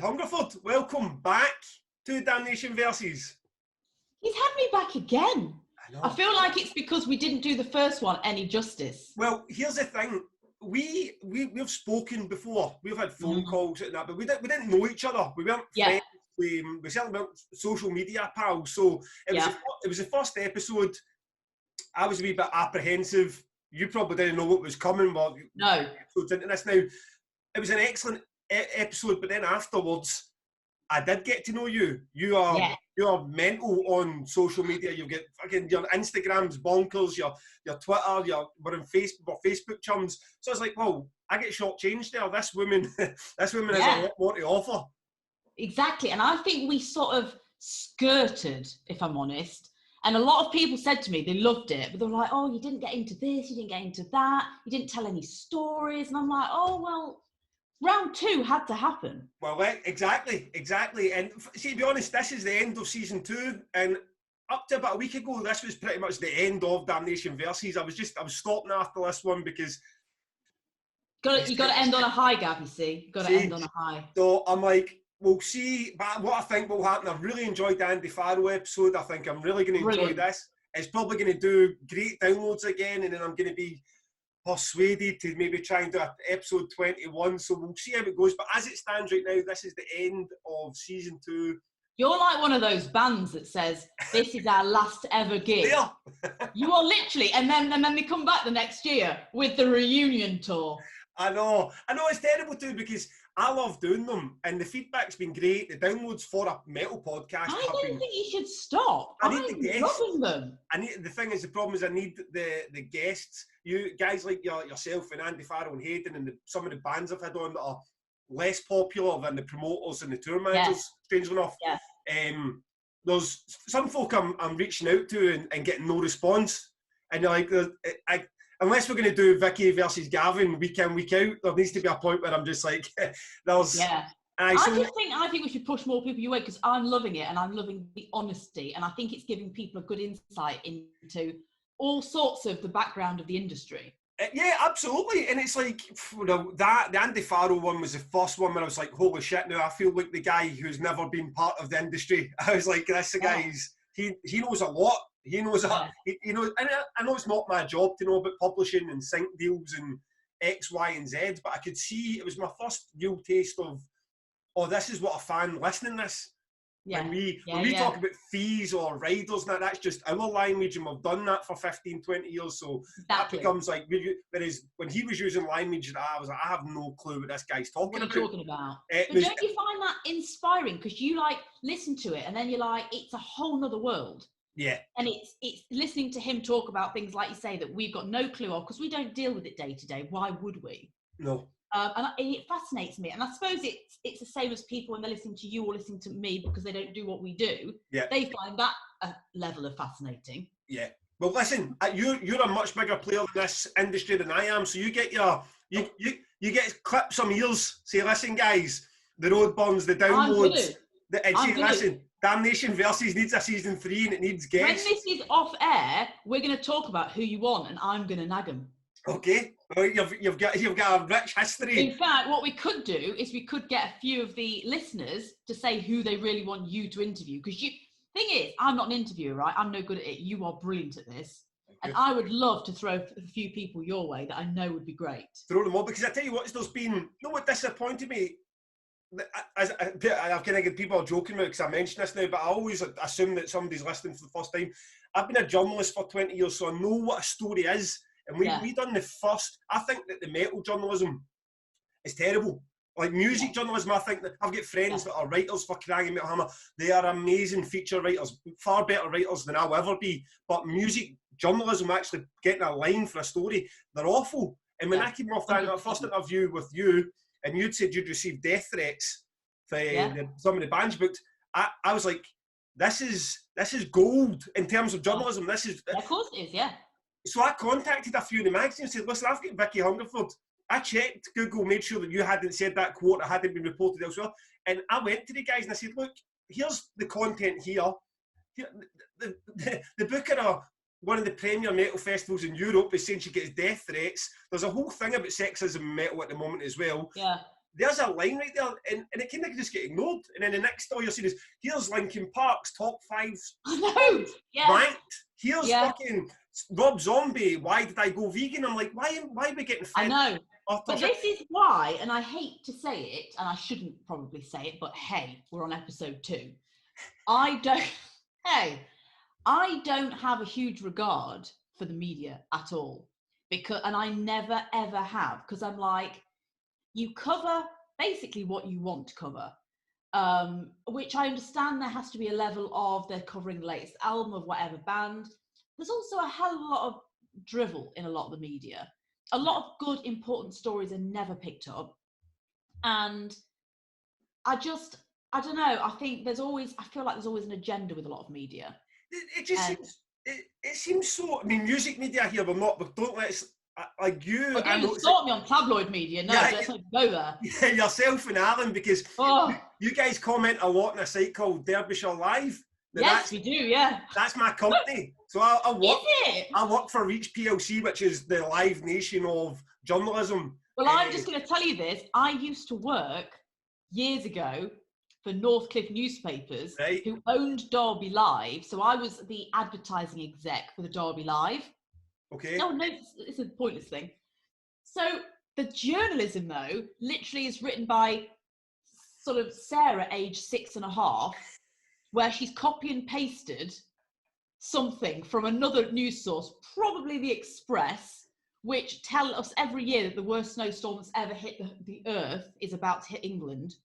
Hungerford, welcome back to Damnation Versus. He's had me back again. I know. I feel like it's because we didn't do the first one any justice. Well, here's the thing. We've spoken before. We've had phone calls and that, but we didn't know each other. We weren't friends. We certainly weren't social media pals. So it was the first episode. I was a wee bit apprehensive. You probably didn't know what was coming. But no. Into this now. It was an excellent episode, but then afterwards, I did get to know you. You are mental on social media. You've got fucking your Instagram's bonkers, your Twitter, we're in Facebook chums. So it's like, well, I get shortchanged there. This woman has a lot more to offer. Exactly, and I think we sort of skirted, if I'm honest. And a lot of people said to me they loved it, but they were like, "Oh, you didn't get into this, you didn't get into that, you didn't tell any stories." And I'm like, "Oh well." Round 2 had to happen. Well, exactly. And see, to be honest, this is the end of season 2, and up to about a week ago, this was pretty much the end of Damnation Versus. I was stopping after this one because you got to end on a high, Gav. You see, you got to end on a high. So I'm like, we'll see. But what I think will happen, I really enjoyed the Andy Farrow episode. I think I'm really going to enjoy this. It's probably going to do great downloads again, and then I'm going to be persuaded to maybe try and do episode 21, so we'll see how it goes. But as it stands right now, this is the end of season 2. You're like one of those bands that says this is our last ever gig. Yeah. You are literally, and then they come back the next year with the reunion tour. I know it's terrible too, because I love doing them and the feedback's been great. The downloads for a metal podcast. I don't think you should stop. I'm loving them. The thing is, the problem is I need the guests. You guys like yourself and Andy Farrow and Hayden and some of the bands I've had on that are less popular than the promoters and the tour managers, strangely enough. Yeah. There's some folk I'm reaching out to and getting no response. And you're like, unless we're going to do Vicky versus Gavin week in, week out, there needs to be a point where I'm just like, there's... Yeah. I think we should push more people your way, because I'm loving it and I'm loving the honesty, and I think it's giving people a good insight into all sorts of the background of the industry. Yeah, absolutely. And it's like, the Andy Farrow one was the first one where I was like, holy shit, now I feel like the guy who's never been part of the industry. I was like, this guy, he knows a lot. He knows, and I know it's not my job to know about publishing and sync deals and X, Y, and Z, but I could see it was my first real taste of, this is what a fan listening to this. Yeah. When we talk about fees or riders, that's just our language, and we've done that for 15, 20 years. So that becomes like, whereas when he was using language, I was like, I have no clue what this guy's talking about. What are you talking about? But don't you find that inspiring? Because you listen to it and then you're like, it's a whole nother world. Yeah. And it's listening to him talk about things like you say that we've got no clue of, because we don't deal with it day to day. Why would we? No. And it fascinates me. And I suppose it's the same as people when they're listening to you or listening to me because they don't do what we do. Yeah. They find that a level of fascinating. Yeah. Well, listen, you're a much bigger player in this industry than I am. So you get you get clip some ears. Say, listen, guys, the road burns, the downloads. Listen, Damnation Versus needs a season 3 and it needs guests. When this is off air, we're going to talk about who you want, and I'm going to nag them. Okay, well, you've got a rich history. In fact, what we could do is we could get a few of the listeners to say who they really want you to interview. Because thing is, I'm not an interviewer, right? I'm no good at it. You are brilliant at this. And I would love to throw a few people your way that I know would be great. Throw them all, because I tell you what, there's been, you know what disappointed me? I've kind of got people are joking about because I mentioned this now, but I always assume that somebody's listening for the first time. I've been a journalist for 20 years, so I know what a story is. And we done the first. I think that the metal journalism is terrible. Like music journalism, I think that I've got friends that are writers for Crying Metal Hammer. They are amazing feature writers, far better writers than I'll ever be. But music journalism, actually getting a line for a story, they're awful. And when I came off that first interview with you, and you'd said you'd received death threats for some of the bands booked, I was like, this is gold in terms of journalism. This is, of course it is, yeah. So I contacted a few in the magazine and said, listen, I've got Vicky Hungerford. I checked Google, made sure that you hadn't said that quote, it hadn't been reported elsewhere. And I went to the guys and I said, look, here's the content here. The booker of one of the premier metal festivals in Europe is saying she gets death threats. There's a whole thing about sexism in metal at the moment as well. Yeah. there's a line right there, and it kind of just get ignored. And then the next all you're seeing is, here's Linkin Park's top 5 songs ranked. Here's fucking Rob Zombie, Why Did I Go Vegan? I'm like, why are we getting fed? I know. But this is why, and I hate to say it, and I shouldn't probably say it, but hey, we're on episode 2. I don't have a huge regard for the media at all, and I never ever have, because I'm like, you cover basically what you want to cover, which I understand there has to be a level of they're covering the latest album of whatever band. There's also a hell of a lot of drivel in a lot of the media. A lot of good, important stories are never picked up. And I don't know, I feel like there's always an agenda with a lot of media. It just seems so, I mean, music media here, but don't let's, like you... Well, don't start me on tabloid media, no, let's not go there. Yeah, yourself and Alan, because you guys comment a lot on a site called Derbyshire Live. Yes, we do, yeah. That's my company. So I work for Reach PLC, which is the live nation of journalism. Well, I'm just going to tell you this. I used to work years ago for Northcliffe newspapers, who owned Derby Live. So I was the advertising exec for the Derby Live. Okay. No, it's a pointless thing. So the journalism, though, literally is written by sort of Sarah, age 6.5, where she's copy and pasted something from another news source, probably the Express, which tell us every year that the worst snowstorm that's ever hit the earth is about to hit England.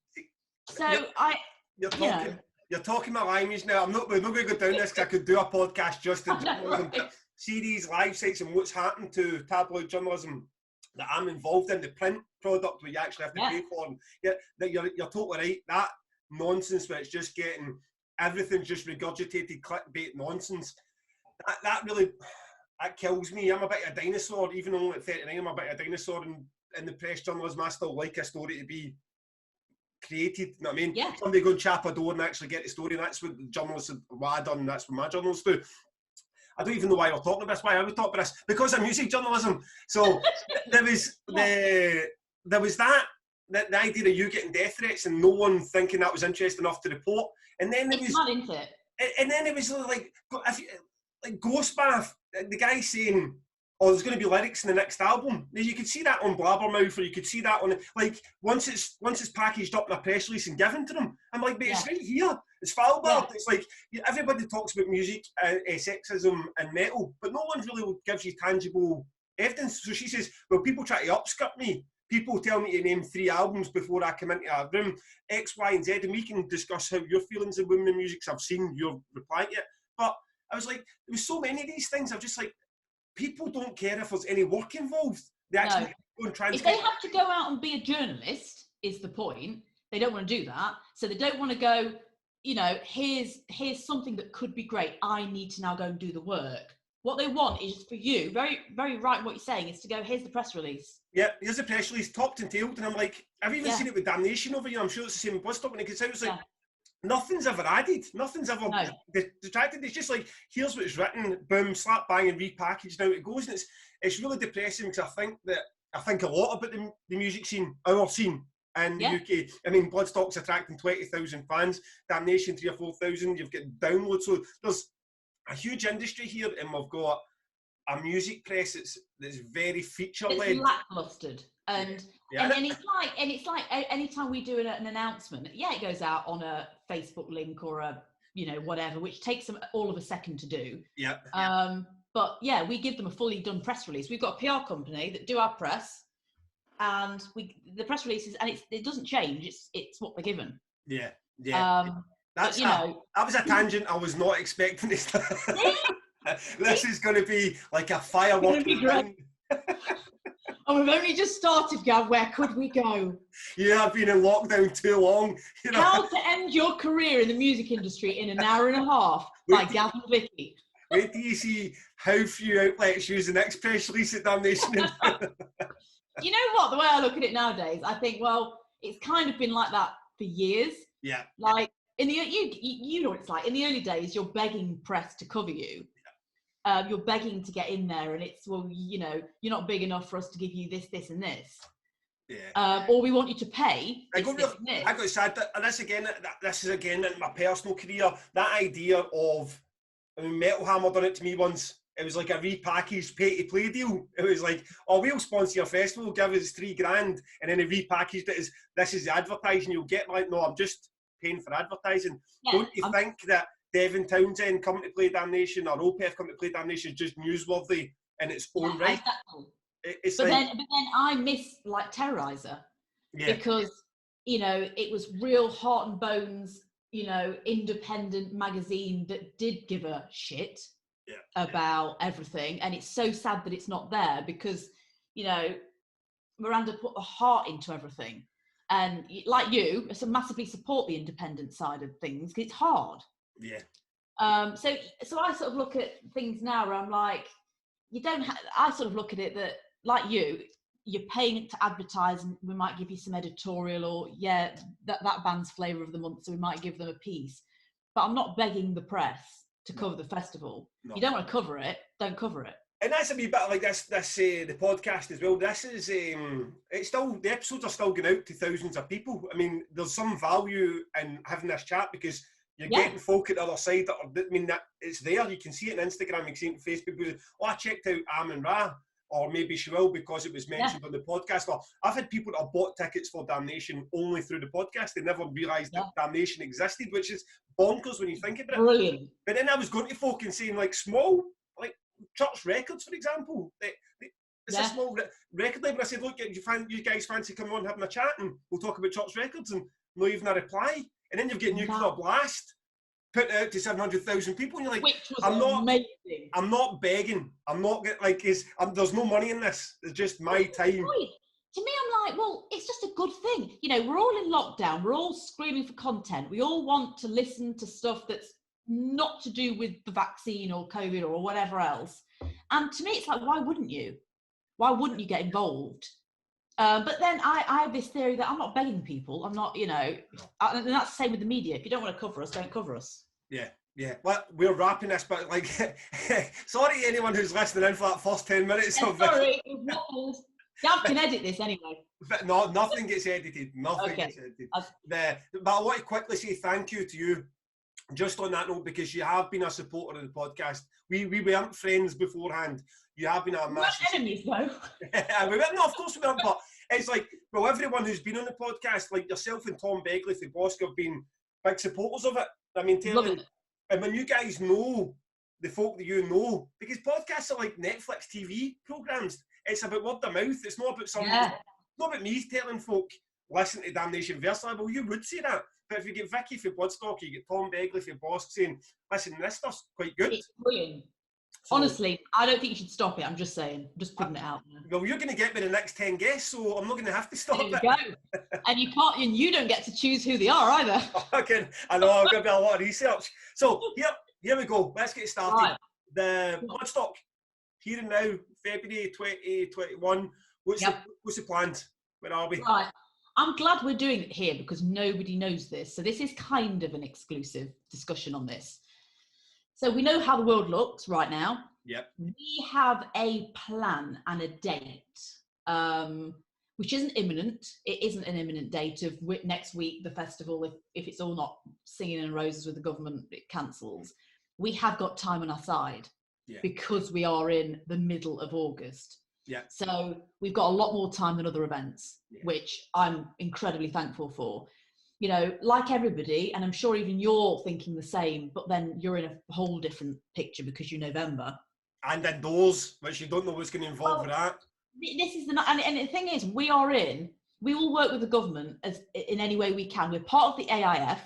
So you're talking my language now. We're not going to go down this, because I could do a podcast just in journalism. See these live sites and what's happened to tabloid journalism that I'm involved in, the print product where you actually have to pay for. And you're totally right. That nonsense where it's just getting everything's just regurgitated clickbait nonsense. That really kills me. I'm a bit of a dinosaur, even though at 39 I'm a bit of a dinosaur in the press journalism. I still like a story to be created. You know what I mean? Yeah. Somebody go and chap a door and actually get the story, and that's what the journalists what I done, and that's what my journalists do. I don't even know why we're talking about this. Why I would talk about this? Because of music journalism. So there was that the idea of you getting death threats and no one thinking that was interesting enough to report. And then it's not into it. And then it was like Ghost Bath, the guy saying, "Oh, there's going to be lyrics in the next album." Now, you could see that on Blabbermouth, or you could see that on once it's packaged up in a press release and given to them. I'm like, but it's right here. It's Falbard. Yeah. It's like everybody talks about music, sexism, and metal, but no one really gives you tangible evidence. So she says, "Well, people try to upskirt me. People tell me to name 3 albums before I come into a room, X, Y, and Z, and we can discuss how your feelings of women in music, because I've seen your reply to it." But I was like, there was so many of these things. I'm just like, people don't care if there's any work involved. They actually go and transcribe. If they have to go out and be a journalist, is the point. They don't want to do that. So they don't want to go, here's something that could be great. I need to now go and do the work. What they want is for you, very, very right in what you're saying, is to go, here's the press release. Yeah, here's the press release, topped and tailed. And I'm like, I've even seen it with Damnation over here. I'm sure it's the same with Bloodstock. And it was like, nothing's ever added. Nothing's ever detracted. It's just like, here's what it's written, boom, slap, bang, and repackaged. Now it goes. And it's really depressing, because I think a lot about the music scene, our scene in the UK. I mean, Bloodstock's attracting 20,000 fans, Damnation 3,000 or 4,000. You've got downloads. So there's a huge industry here, and we've got a music press that's very feature-led. It's lackluster, and it's like anytime we do an announcement, it goes out on a Facebook link or a whatever, which takes them all of a second to do. But we give them a fully done press release. We've got a PR company that do our press, and the press releases, and it doesn't change. It's what they're given. That was a tangent I was not expecting to start. This is going to be like a firework. And we've only just started, Gav. Where could we go? You have been in lockdown too long. How to End Your Career in the Music Industry in an Hour and a Half by Gav and Vicky. Wait till you see how few outlets use the next press release at Damnation. You know what? The way I look at it nowadays, I think, well, it's kind of been like that for years. Yeah. Like in the you know what it's like. In the early days, you're begging press to cover you. You're begging to get in there, and it's, well, you're not big enough for us to give you this, this, and this. or we want you to pay. I got sad, and this is again in my personal career, that idea of, I mean, Metal Hammer done it to me once. It was like a repackaged pay-to-play deal. It was like, oh, we'll sponsor your festival, give us $3,000, and then they repackaged it as, this is the advertising you'll get. Like, no, I'm just paying for advertising. Yeah, don't you think that Devin Townsend coming to play Damnation, or OPEF coming to play Damnation, is just newsworthy in its own right? Exactly. But then I miss like Terrorizer, because it was real heart and bones, independent magazine that did give a shit about everything, and it's so sad that it's not there, because Miranda put the heart into everything, and like you, so massively support the independent side of things, because it's hard. So I sort of look at things now where I'm like, I sort of look at it that, like you're paying to advertise, and we might give you some editorial, or that band's flavour of the month, so we might give them a piece, but I'm not begging the press to cover the festival. You don't want to cover it, don't cover it. And that's a wee bit like this the podcast as well. This is it's still, the episodes are still going out to thousands of people. I mean, there's some value in having this chat, because you're getting folk at the other side that it's there. You can see it on Instagram, you can see it on Facebook. Because, I checked out Amun Ra, or maybe she will because it was mentioned on the podcast. Or I've had people that have bought tickets for Damnation only through the podcast. They never realised that Damnation existed, which is bonkers when you think about it. Brilliant. But then I was going to folk and saying, like, small, like Church Records, for example. It's a small record label. I said, look, you guys fancy coming on having a chat, and we'll talk about Church Records, and no even a reply. And then you've got Nuclear Blast, put it out to 700,000 people, and you're like, which was amazing. I'm not begging. I'm not like, there's no money in this. It's just my time. Right. To me, I'm like, well, it's just a good thing. We're all in lockdown. We're all screaming for content. We all want to listen to stuff that's not to do with the vaccine or COVID or whatever else. And to me, it's like, why wouldn't you? Why wouldn't you get involved? But then I have this theory that I'm not begging people. I'm not, and that's the same with the media. If you don't want to cover us, don't cover us. Yeah. Well, we're wrapping this, but like, sorry to anyone who's listening in for that first 10 minutes. Sorry, Gav can edit this anyway. No, nothing gets edited. Nothing gets edited. But I want to quickly say thank you to you, just on that note, because you have been a supporter of the podcast. We weren't friends beforehand. You have been a massive... We're enemies, though. No, of course we weren't, but it's like, well, everyone who's been on the podcast, like yourself and Tom Begley for Bosk, have been big supporters of it. I mean, and when you guys know the folk that you know, because podcasts are like Netflix TV programmes. It's about word of mouth. It's not about something. It's not about me telling folk, listen to Damnation Festival. Well, you would say that. But if you get Vicky for Bloodstock, you get Tom Begley for Bosk saying, listen, this stuff's quite good. It's brilliant. So, honestly, I don't think you should stop it. I'm just saying. I'm just putting it out there. Well, you're going to get me the next 10 guests, so I'm not going to have to stop it. There you go. And you don't get to choose who they are either. I know, I've got to do a lot of research. So, here we go. Let's get started. Right. The Bloodstock, here and now, February 2021. What's the plans? Where are we? Right. I'm glad we're doing it here, because nobody knows this. So this is kind of an exclusive discussion on this. So we know how the world looks right now. Yep. We have a plan and a date, which isn't imminent. It isn't an imminent date of next week, the festival, if it's all not singing in roses with the government, it cancels. We have got time on our side because we are in the middle of August. Yeah. So we've got a lot more time than other events, which I'm incredibly thankful for. Like everybody, and I'm sure even you're thinking the same, but then you're in a whole different picture because you're November. And indoors, which you don't know what's going to involve with that. This is and the thing is, we will work with the government in any way we can. We're part of the AIF,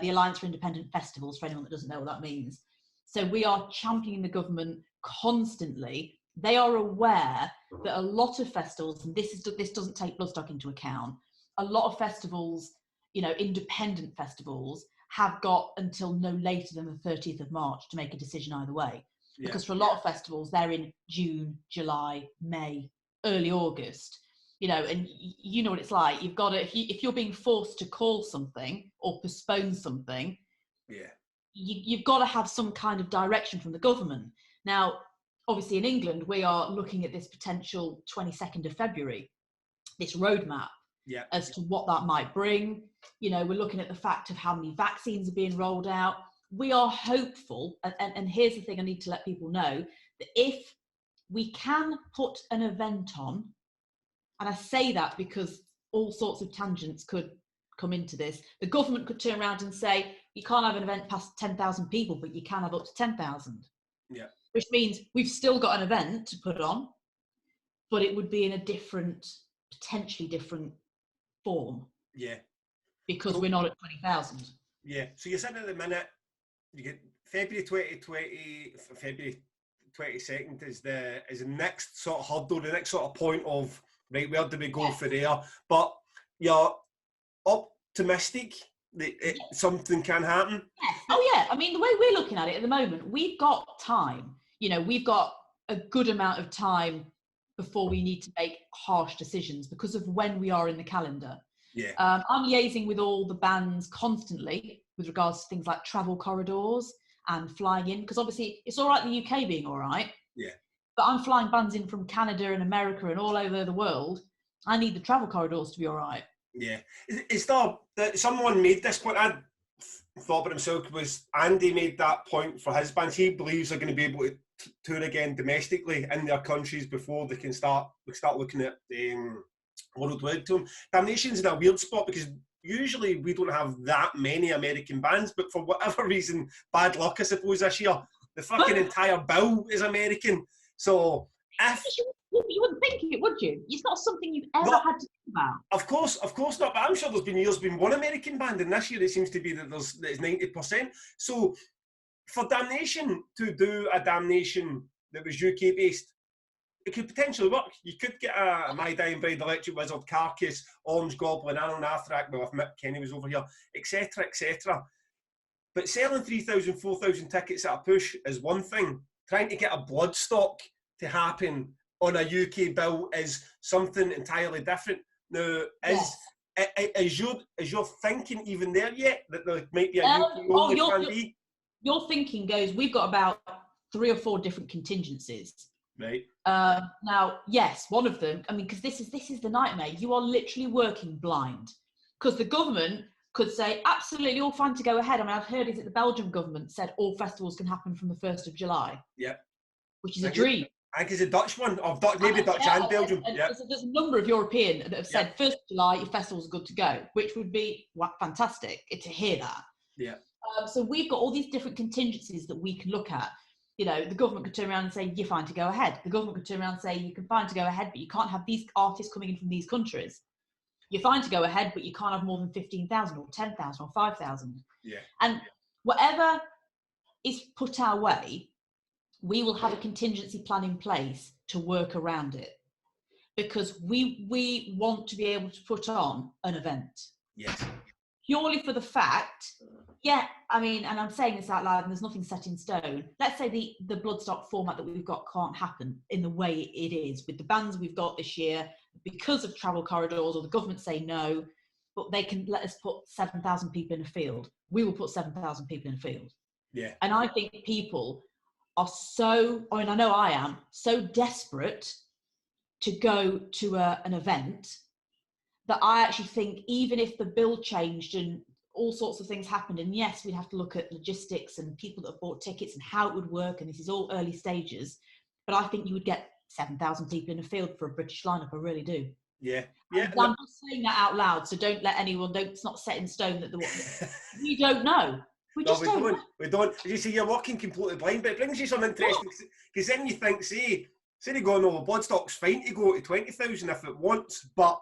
the Alliance for Independent Festivals, for anyone that doesn't know what that means. So we are championing the government constantly. They are aware that a lot of festivals, and this doesn't take Bloodstock into account, a lot of festivals, independent festivals, have got until no later than the 30th of March to make a decision either way. Because for a lot of festivals, they're in June, July, May, early August. And you know what it's like. You've got to, if you're being forced to call something or postpone something, you've got to have some kind of direction from the government. Now, obviously in England, we are looking at this potential 22nd of February. this roadmap Yeah. as to what that might bring. You know, we're looking at the fact of how many vaccines are being rolled out. We are hopeful, and here's the thing I need to let people know, that if we can put an event on, and I say that because all sorts of tangents could come into this. The government could turn around and say, you can't have an event past 10,000 people, but you can have up to 10,000. Yeah. Which means we've still got an event to put on, but it would be in a different, potentially different form. Yeah. Because we're not at 20,000. Yeah. So you're sitting at the minute, you get February 2020, February 22nd is the next sort of hurdle, the next sort of point of, right, where do we go for there? But you're optimistic that something can happen? Yes. Oh yeah, I mean, the way we're looking at it at the moment, we've got time. You know, we've got a good amount of time before we need to make harsh decisions because of when we are in the calendar. Yeah. I'm liaising with all the bands constantly with regards to things like travel corridors and flying in, because obviously it's all right the UK being all right. Yeah. But I'm flying bands in from Canada and America and all over the world. I need the travel corridors to be all right. Yeah. Is there, someone made this point, I thought about himself, was Andy made that point for his bands. He believes they're going to be able to tour again domestically in their countries before they can start looking at worldwide to them. Damnation's in a weird spot because usually we don't have that many American bands, but for whatever reason, bad luck I suppose this year, the fucking entire bill is American. So if you wouldn't think it, would you? It's not something you've ever had to think about. Of course not. But I'm sure there's been years been one American band, and this year it seems to be that it's 90%. So for Damnation to do a Damnation that was UK based, it could potentially work. You could get a My Dying Bride, Electric Wizard, Carcass, Orange Goblin, Anarthrak, well, if Mick Kenny was over here, etc., etc. But selling 3,000, 4,000 tickets at a push is one thing. Trying to get a Bloodstock to happen on a UK bill is something entirely different. Now, is your thinking even there yet that there might be a UK only plan B? Your thinking goes, we've got about 3 or 4 different contingencies. Right. Now, yes, one of them, I mean, because this is the nightmare. You are literally working blind. Because the government could say, absolutely, all fine to go ahead. I mean, I've heard is that the Belgian government said all festivals can happen from the 1st of July. Yeah. Which is a dream. I think it's a Dutch one, or maybe Dutch and Belgium. Yeah. There's a number of European that have said 1st of July, your festival's good to go, which would be fantastic to hear that. Yeah. So we've got all these different contingencies that we can look at. You know, the government could turn around and say, you're fine to go ahead. The government could turn around and say, you can fine to go ahead, but you can't have these artists coming in from these countries. You're fine to go ahead, but you can't have more than 15,000 or 10,000 or 5,000. Yeah. And whatever is put our way, we will have a contingency plan in place to work around it. Because we want to be able to put on an event. Yes. Purely for the fact, I mean, and I'm saying this out loud and there's nothing set in stone. Let's say the Bloodstock format that we've got can't happen in the way it is with the bands we've got this year because of travel corridors, or the government say no, but they can let us put 7,000 people in a field. We will put 7,000 people in a field. Yeah. And I think people are so, I mean, I know I am, so desperate to go to an event that I actually think even if the bill changed and all sorts of things happened, and yes, we'd have to look at logistics and people that have bought tickets and how it would work, and this is all early stages, but I think you would get 7,000 people in a field for a British lineup, I really do. Yeah. I'm not saying that out loud, so don't let anyone, it's not set in stone that we don't know. We don't know. We don't. As you say, you're walking completely blind, but it brings you some interesting, because then you think, say they go, no, Bloodstock's fine to go to 20,000 if it wants, but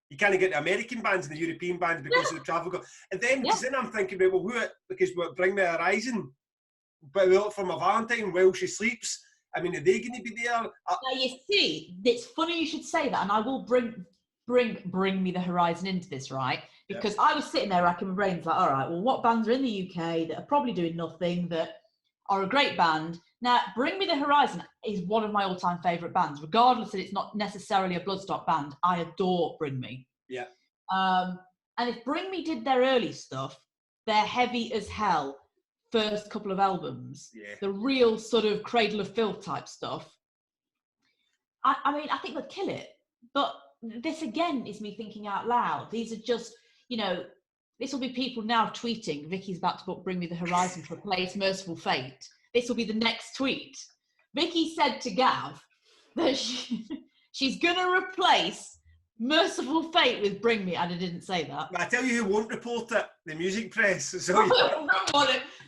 you can't get the American bands and the European bands because of the travel. And then, then I'm thinking about, well, because Bring Me Horizon, but for my Valentine, while she sleeps, I mean, are they going to be there? Now, you see, it's funny you should say that, and I will bring Me the Horizon into this, right? Because I was sitting there racking my brains like, all right, well, what bands are in the UK that are probably doing nothing, that are a great band? Now, Bring Me the Horizon is one of my all-time favourite bands, regardless that it's not necessarily a Bloodstock band. I adore Bring Me. Yeah. And if Bring Me did their early stuff, they're heavy as hell. First couple of albums, the real sort of Cradle of Filth type stuff. I mean, I think they'd kill it. But this again is me thinking out loud. These are just, you know, this will be people now tweeting, Vicky's about to book Bring Me the Horizon to replace Mercyful Fate. This will be the next tweet. Vicky said to Gav that she's going to replace Mercyful Fate with Bring Me, and I didn't say that. I tell you who won't report it, the music press. So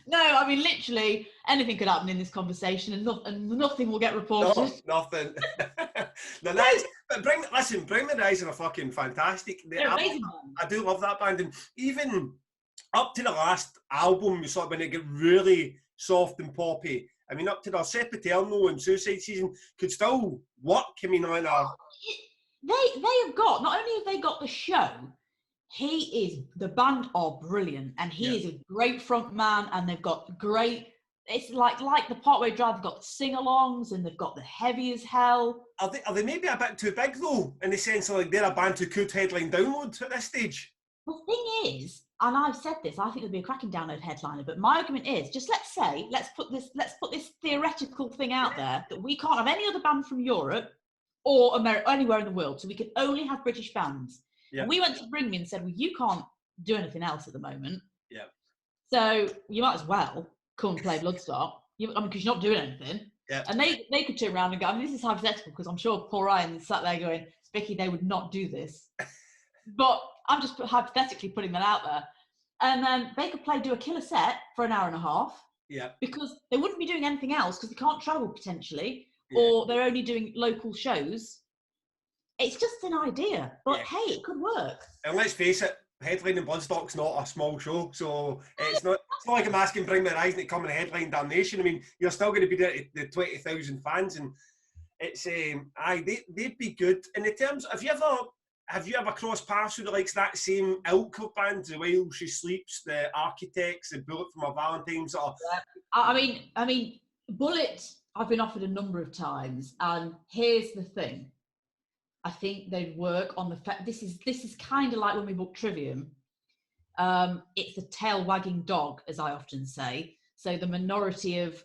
No, I mean, literally, anything could happen in this conversation and nothing will get reported. No, nothing. No, but Bring Me the Horizon are fucking fantastic. I do love that band, and even up to the last album, sort of when it got really soft and poppy. I mean, up to their Sepeternal and Suicide Season could still work. I mean, on a... They have got, not only have they got the show, the band are brilliant, and he is a great front man, and they've got great, it's like the Partway Drive, they've got sing-alongs, and they've got the Heavy as Hell. Are they maybe a bit too big though, in the sense of like they're a band who could headline Download at this stage? The thing is, and I've said this, I think there'll be a cracking Download headliner, but my argument is, just let's put this theoretical thing out there, that we can't have any other band from Europe or America, anywhere in the world, so we can only have British bands. Yeah. We went to Bring Me and said, well, you can't do anything else at the moment. Yeah. So you might as well come and play Bloodstock. Because you're not doing anything. Yeah. And they could turn around and go, I mean, this is hypothetical, because I'm sure Paul Ryan sat there going, Vicky, they would not do this. But I'm just hypothetically putting that out there. And then they could do a killer set for an hour and a half. Yeah. Because they wouldn't be doing anything else, because they can't travel potentially. Yeah. Or they're only doing local shows. It's just an idea, but hey, it could work. And let's face it, headlining Bloodstock's not a small show, so it's not like I'm asking Bring Me the Horizon to come and headline Damnation. I mean, you're still going to be there to the 20,000 fans, and it's they'd be good. And in terms, have you ever crossed paths with the likes of that same ilk of bands, the While She Sleeps, the Architects, the Bullet for My Valentine's? Or... I mean, Bullet, I've been offered a number of times, and here's the thing. I think they'd work on the fact, this is kind of like when we book Trivium. It's the tail wagging dog, as I often say. So the minority of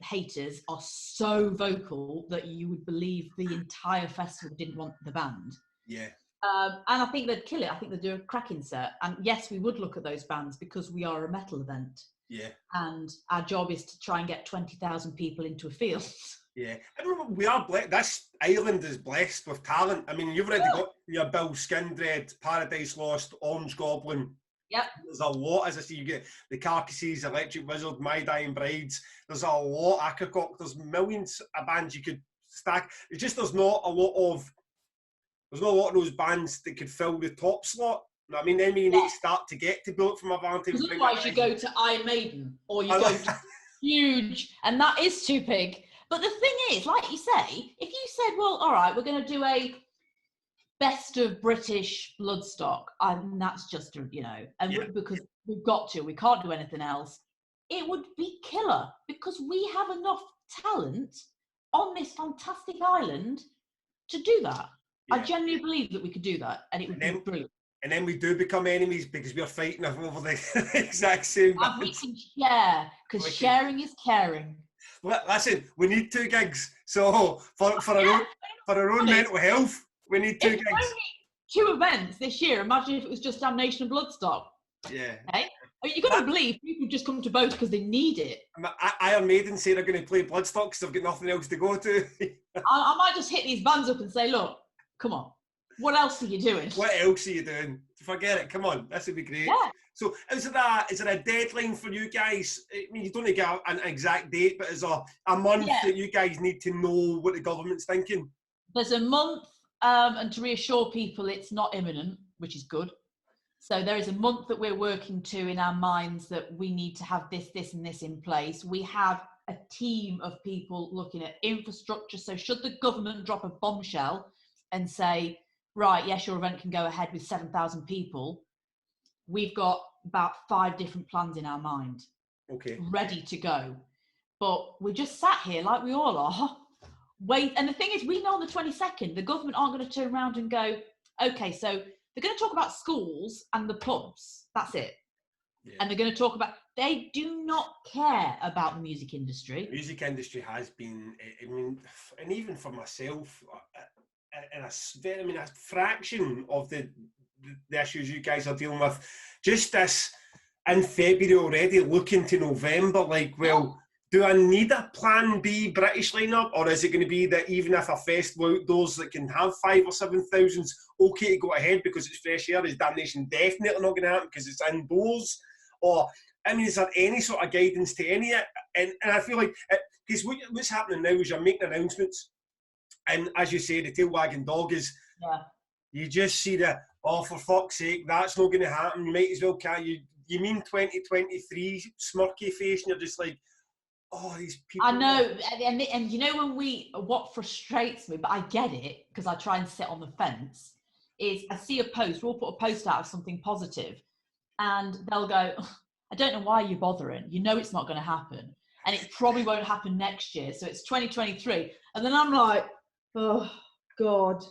haters are so vocal that you would believe the entire festival didn't want the band. Yeah. And I think they'd kill it. I think they'd do a cracking set. And yes, we would look at those bands because we are a metal event. Yeah. And our job is to try and get 20,000 people into a field. Yeah, I remember we are blessed. This island is blessed with talent. I mean, you've already got your Bill Skindred, Paradise Lost, Orange Goblin. Yep. There's a lot, as I see, you get the Carcasses, Electric Wizard, My Dying Brides. There's a lot, Ackercock. There's millions of bands you could stack. It's just there's not a lot of those bands that could fill the top slot. I mean, then you need to start to get to Bullet for My Valentine. Otherwise, you go to Iron Maiden, or you go to huge, and that is too big. But the thing is, like you say, if you said, well, all right, we're going to do a best of British Bloodstock, and that's just, because we've got to, we can't do anything else, it would be killer, because we have enough talent on this fantastic island to do that. Yeah. I genuinely believe that we could do that, and it would be brilliant. And then we do become enemies because we're fighting over the exact same. And we can share, because sharing is caring. Listen, we need 2 gigs. So for our own mental health, we need 2 gigs. Only 2 events this year. Imagine if it was just Damnation and Bloodstock. Yeah. Hey? I mean, you've got to believe people just come to both because they need it. Iron Maiden say they're going to play Bloodstock because they've got nothing else to go to. I might just hit these bands up and say, look, come on. What else are you doing? What else are you doing? Forget it. Come on. This would be great. Yeah. So is there a deadline for you guys? I mean, you don't need to get an exact date, but is there a month that you guys need to know what the government's thinking? There's a month, and to reassure people, it's not imminent, which is good. So there is a month that we're working to in our minds that we need to have this, and this in place. We have a team of people looking at infrastructure. So should the government drop a bombshell and say, right, yes, your event can go ahead with 7,000 people, we've got about 5 different plans in our mind. Okay. Ready to go. But we just sat here like we all are. Wait, and the thing is, we know on the 22nd, the government aren't going to turn around and go, okay, so they're going to talk about schools and the pubs. That's it. Yeah. And they're going to talk about, they do not care about the music industry. The music industry has been, I mean, and even for myself, a fraction of the issues you guys are dealing with. Just this in February already, looking to November, like, well, do I need a plan B British lineup, or is it going to be that even if a festival outdoors that can have 5,000 or 7,000, okay to go ahead because it's fresh air? Is Damnation definitely not going to happen because it's indoors? Or, I mean, is there any sort of guidance to any of it? And I feel like, because what's happening now is you're making announcements, and as you say, the tail wagging dog is, you just see the, oh, for fuck's sake, that's not going to happen. You might as well can't. You mean 2023 smirky face, and you're just like, oh, these people. I know, and you know what frustrates me, but I get it because I try and sit on the fence, is I see a post, we'll put a post out of something positive, and they'll go, I don't know why you're bothering. You know it's not going to happen, and it probably won't happen next year, so it's 2023. And then I'm like, oh, God.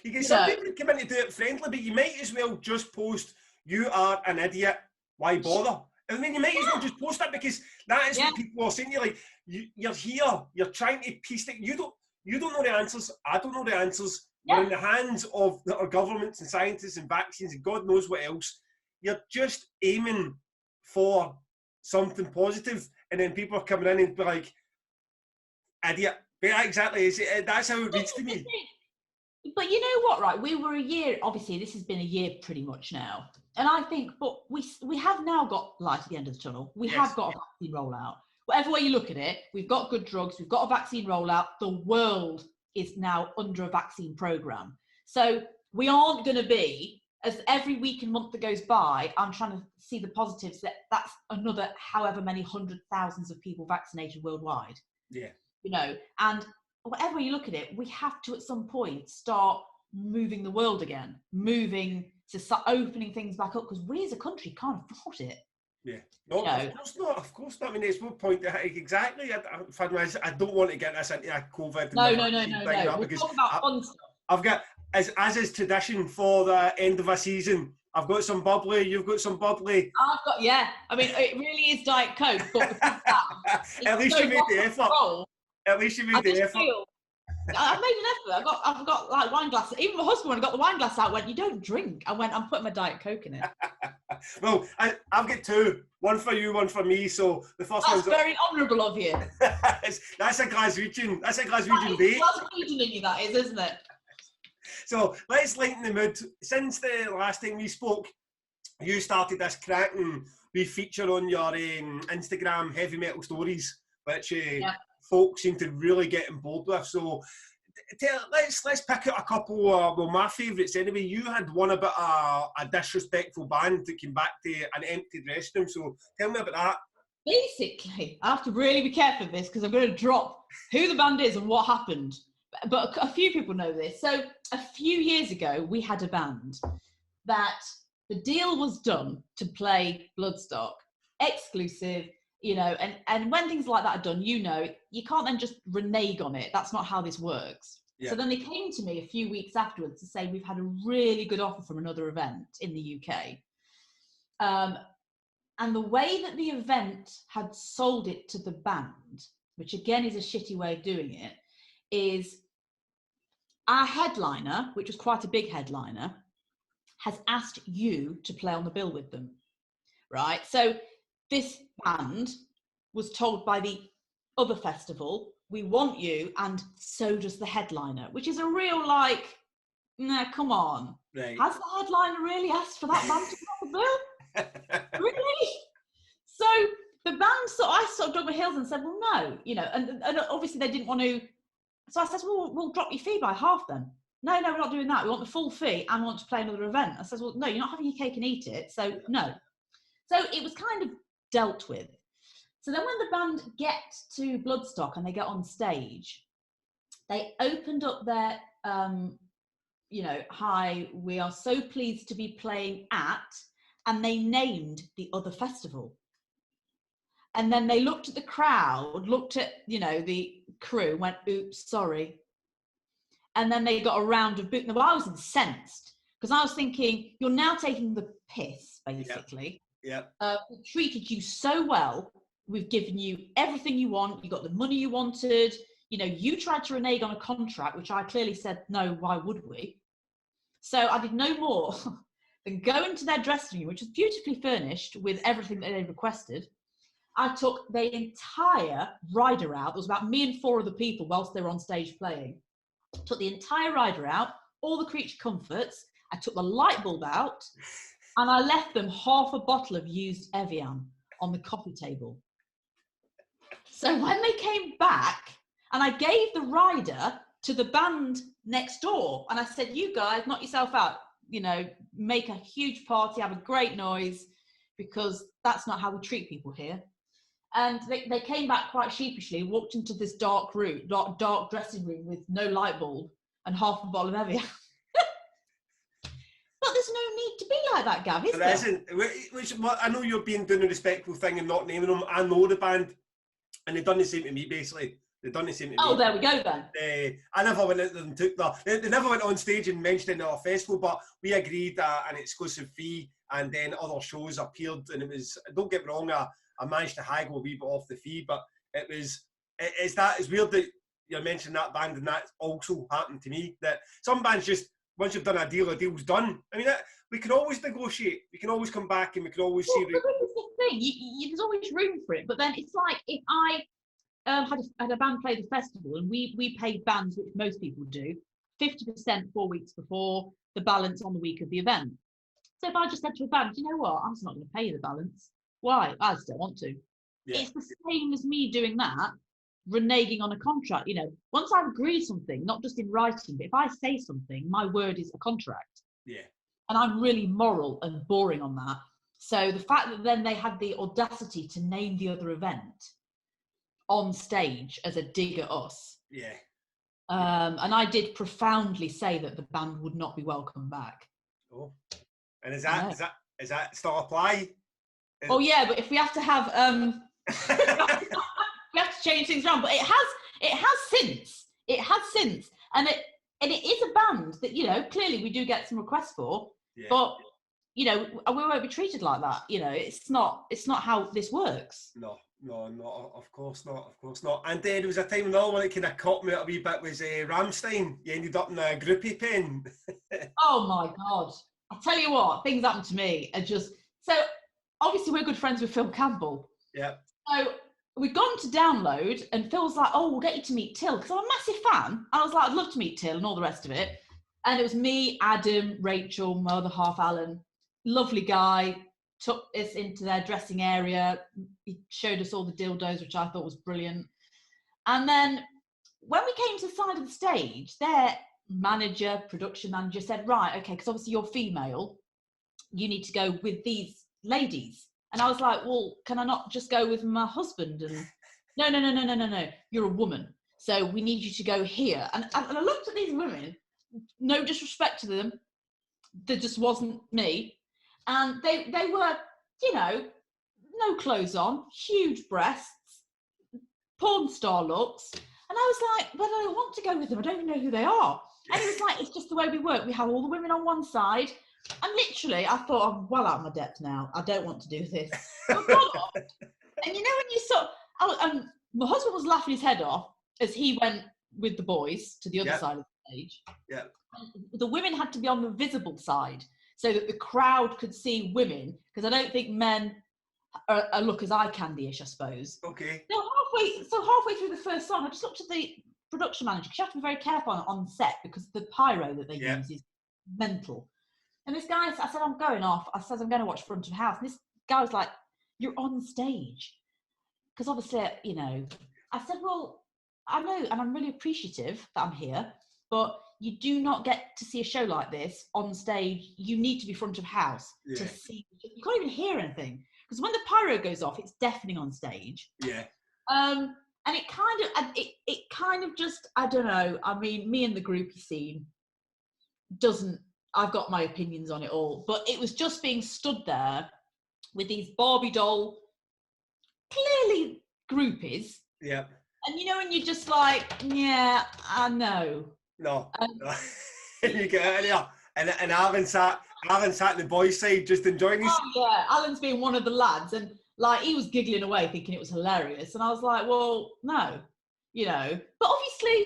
You get some people come in to do it friendly, but you might as well just post, you are an idiot, why bother? I mean, you might as well just post it, because that is what people are saying. You're like, you're here, you're trying to piece it. You don't know the answers. I don't know the answers. We're in the hands of our governments and scientists and vaccines and God knows what else. You're just aiming for something positive, and then people are coming in and be like, idiot. Yeah, exactly. That's how it reads to me. But you know what, right? We were a year, obviously this has been a year pretty much now. And I think, but we have now got light at the end of the tunnel. We have got a vaccine rollout. Whatever way you look at it, we've got good drugs, we've got a vaccine rollout. The world is now under a vaccine program. So we aren't going to be, as every week and month that goes by, I'm trying to see the positives, that's another however many hundred thousands of people vaccinated worldwide. Yeah. You know, and whatever way you look at it, we have to at some point start moving the world again, moving to start opening things back up, because we as a country can't afford it. Yeah, no, of course not. I mean, it's no point to, exactly. I don't want to get this into a COVID. No. We'll talk about fun stuff. I've got, as is tradition for the end of a season, I've got some bubbly. You've got some bubbly. I've got, I mean, it really is Diet Coke, but at least you made the effort. At least you made the effort. I made an effort. I've got like wine glass. Even my husband, when I got the wine glass out, went, "You don't drink." I went, "I'm putting my Diet Coke in it." Well, I've got two. One for you, one for me. So the first one's very honourable of you. That's a Glaswegian. That's a Glaswegian day. Glaswegian in you, that is, isn't it? So let's lighten the mood. Since the last time we spoke, you started this cracking wee feature on your Instagram, Heavy Metal Stories, which folks seem to really get on board with. So let's pick out a couple. Well, my favourites anyway. You had one about a disrespectful band that came back to an empty restroom. So tell me about that. Basically, I have to really be careful of this because I'm going to drop who the band is and what happened. But a few people know this. So a few years ago, we had a band that the deal was done to play Bloodstock, exclusive, you know, and when things like that are done, you know, you can't then just renege on it. That's not how this works. Yeah. So then they came to me a few weeks afterwards to say, we've had a really good offer from another event in the UK. And the way that the event had sold it to the band, which again is a shitty way of doing it, is our headliner, which was quite a big headliner, has asked you to play on the bill with them, right? So this band was told by the other festival, we want you, and so does the headliner, which is a real like, nah, come on. Right. Has the headliner really asked for that band to play on the bill? Really? So the band, I sort of dug my heels and said, well, no, you know, and obviously they didn't want to. So I said, well, we'll drop your fee by half then. No, we're not doing that. We want the full fee and we want to play another event. I said, well, no, you're not having your cake and eat it. So no. So it was kind of dealt with. So then when the band get to Bloodstock and they get on stage, they opened up their, you know, hi, we are so pleased to be playing at, and they named the other festival. And then they looked at the crowd, looked at, you know, the crew, went, oops, sorry. And then they got a round of boot. Now, I was incensed because I was thinking, you're now taking the piss, basically. Yep. We treated you so well. We've given you everything you want. You got the money you wanted. you tried to renege on a contract, which I clearly said, no, why would we? So I did no more than go into their dressing room, which was beautifully furnished with everything that they requested. I took the entire rider out. There was about me and 4 other people whilst they were on stage playing. Took the entire rider out, all the creature comforts. I took the light bulb out, and I left them half a bottle of used Evian on the coffee table. So when they came back, and I gave the rider to the band next door, and I said, you guys, knock yourself out, make a huge party, have a great noise, because that's not how we treat people here. And they came back quite sheepishly, walked into this dark dressing room with no light bulb and half a bottle of Evian. But there's no need to be like that, Gav, is there? Which, I know you're doing the respectful thing and not naming them. I know the band, and they've done the same to me, basically. They've done the same to me. Oh, there we go then. I never went out and took that. They never went on stage and mentioned it in our festival, but we agreed an exclusive fee, and then other shows appeared, and it was, don't get me wrong, I managed to haggle a wee bit off the fee, but it's weird that you mentioned that band, and that also happened to me, that some bands just, once you've done a deal's done. I mean, we can always negotiate. We can always come back, and we can always see. Well, the thing, there's always room for it. But then it's like, if I had a band play the festival, and we paid bands, which most people do, 50% 4 weeks before, the balance on the week of the event. So if I just said to a band, you know what, I'm just not going to pay you the balance. Why? I just don't want to. Yeah. It's the same as me doing that, reneging on a contract. Once I've agreed something, not just in writing, but if I say something, my word is a contract. Yeah. And I'm really moral and boring on that. So the fact that then they had the audacity to name the other event on stage as a dig at us. Yeah. And I did profoundly say that the band would not be welcome back. Oh. And is that still apply? Oh yeah, but if we have to have we have to change things around. But it has since, and it is a band that clearly we do get some requests for, but we won't be treated like that. It's not how this works. No, of course not. And there was a time, another one that kind of caught me a wee bit was Rammstein. You ended up in a groupie pen. Oh my God. I tell you what, things happen to me are just, so obviously we're good friends with Phil Campbell. Yeah. So we'd gone to download, and Phil's like, oh, we'll get you to meet Till, because I'm a massive fan. I was like, I'd love to meet Till and all the rest of it. And it was me, Adam, Rachel, my other half, Alan. Lovely guy, took us into their dressing area. He showed us all the dildos, which I thought was brilliant. And then when we came to the side of the stage, their production manager said, right, okay, because obviously you're female, you need to go with these ladies. And I was like, well, can I not just go with my husband? And no, you're a woman, so we need you to go here. And I looked at these women, no disrespect to them, there just wasn't me. And they were, no clothes on, huge breasts, porn star looks. And I was like, but I don't want to go with them. I don't even know who they are. And it was like, it's just the way we work. We have all the women on one side. And literally, I thought, I'm well out of my depth now. I don't want to do this. And when you my husband was laughing his head off as he went with the boys to the other side of the stage. Yeah. The women had to be on the visible side so that the crowd could see women, because I don't think men look as eye candy-ish, I suppose. Okay. So halfway through the first song, I just looked at the production manager, because you have to be very careful on set, because the pyro that they use is mental. And this guy, I said, I'm going off. I said, I'm going to watch Front of House. And this guy was like, you're on stage. Because obviously, I said, well, I know, and I'm really appreciative that I'm here, but you do not get to see a show like this on stage. You need to be front of house to see. You can't even hear anything. Because when the pyro goes off, it's deafening on stage. Yeah. And it kind of just, I don't know. I mean, me and the groupie scene I've got my opinions on it all, but it was just being stood there with these Barbie doll, clearly groupies. Yeah. And and you're just like, yeah, I know. No. You get out of there. And Alan sat on the boys' side just enjoying his... Oh, yeah. Alan's being one of the lads, and like he was giggling away thinking it was hilarious. And I was like, well, no. you know. But obviously,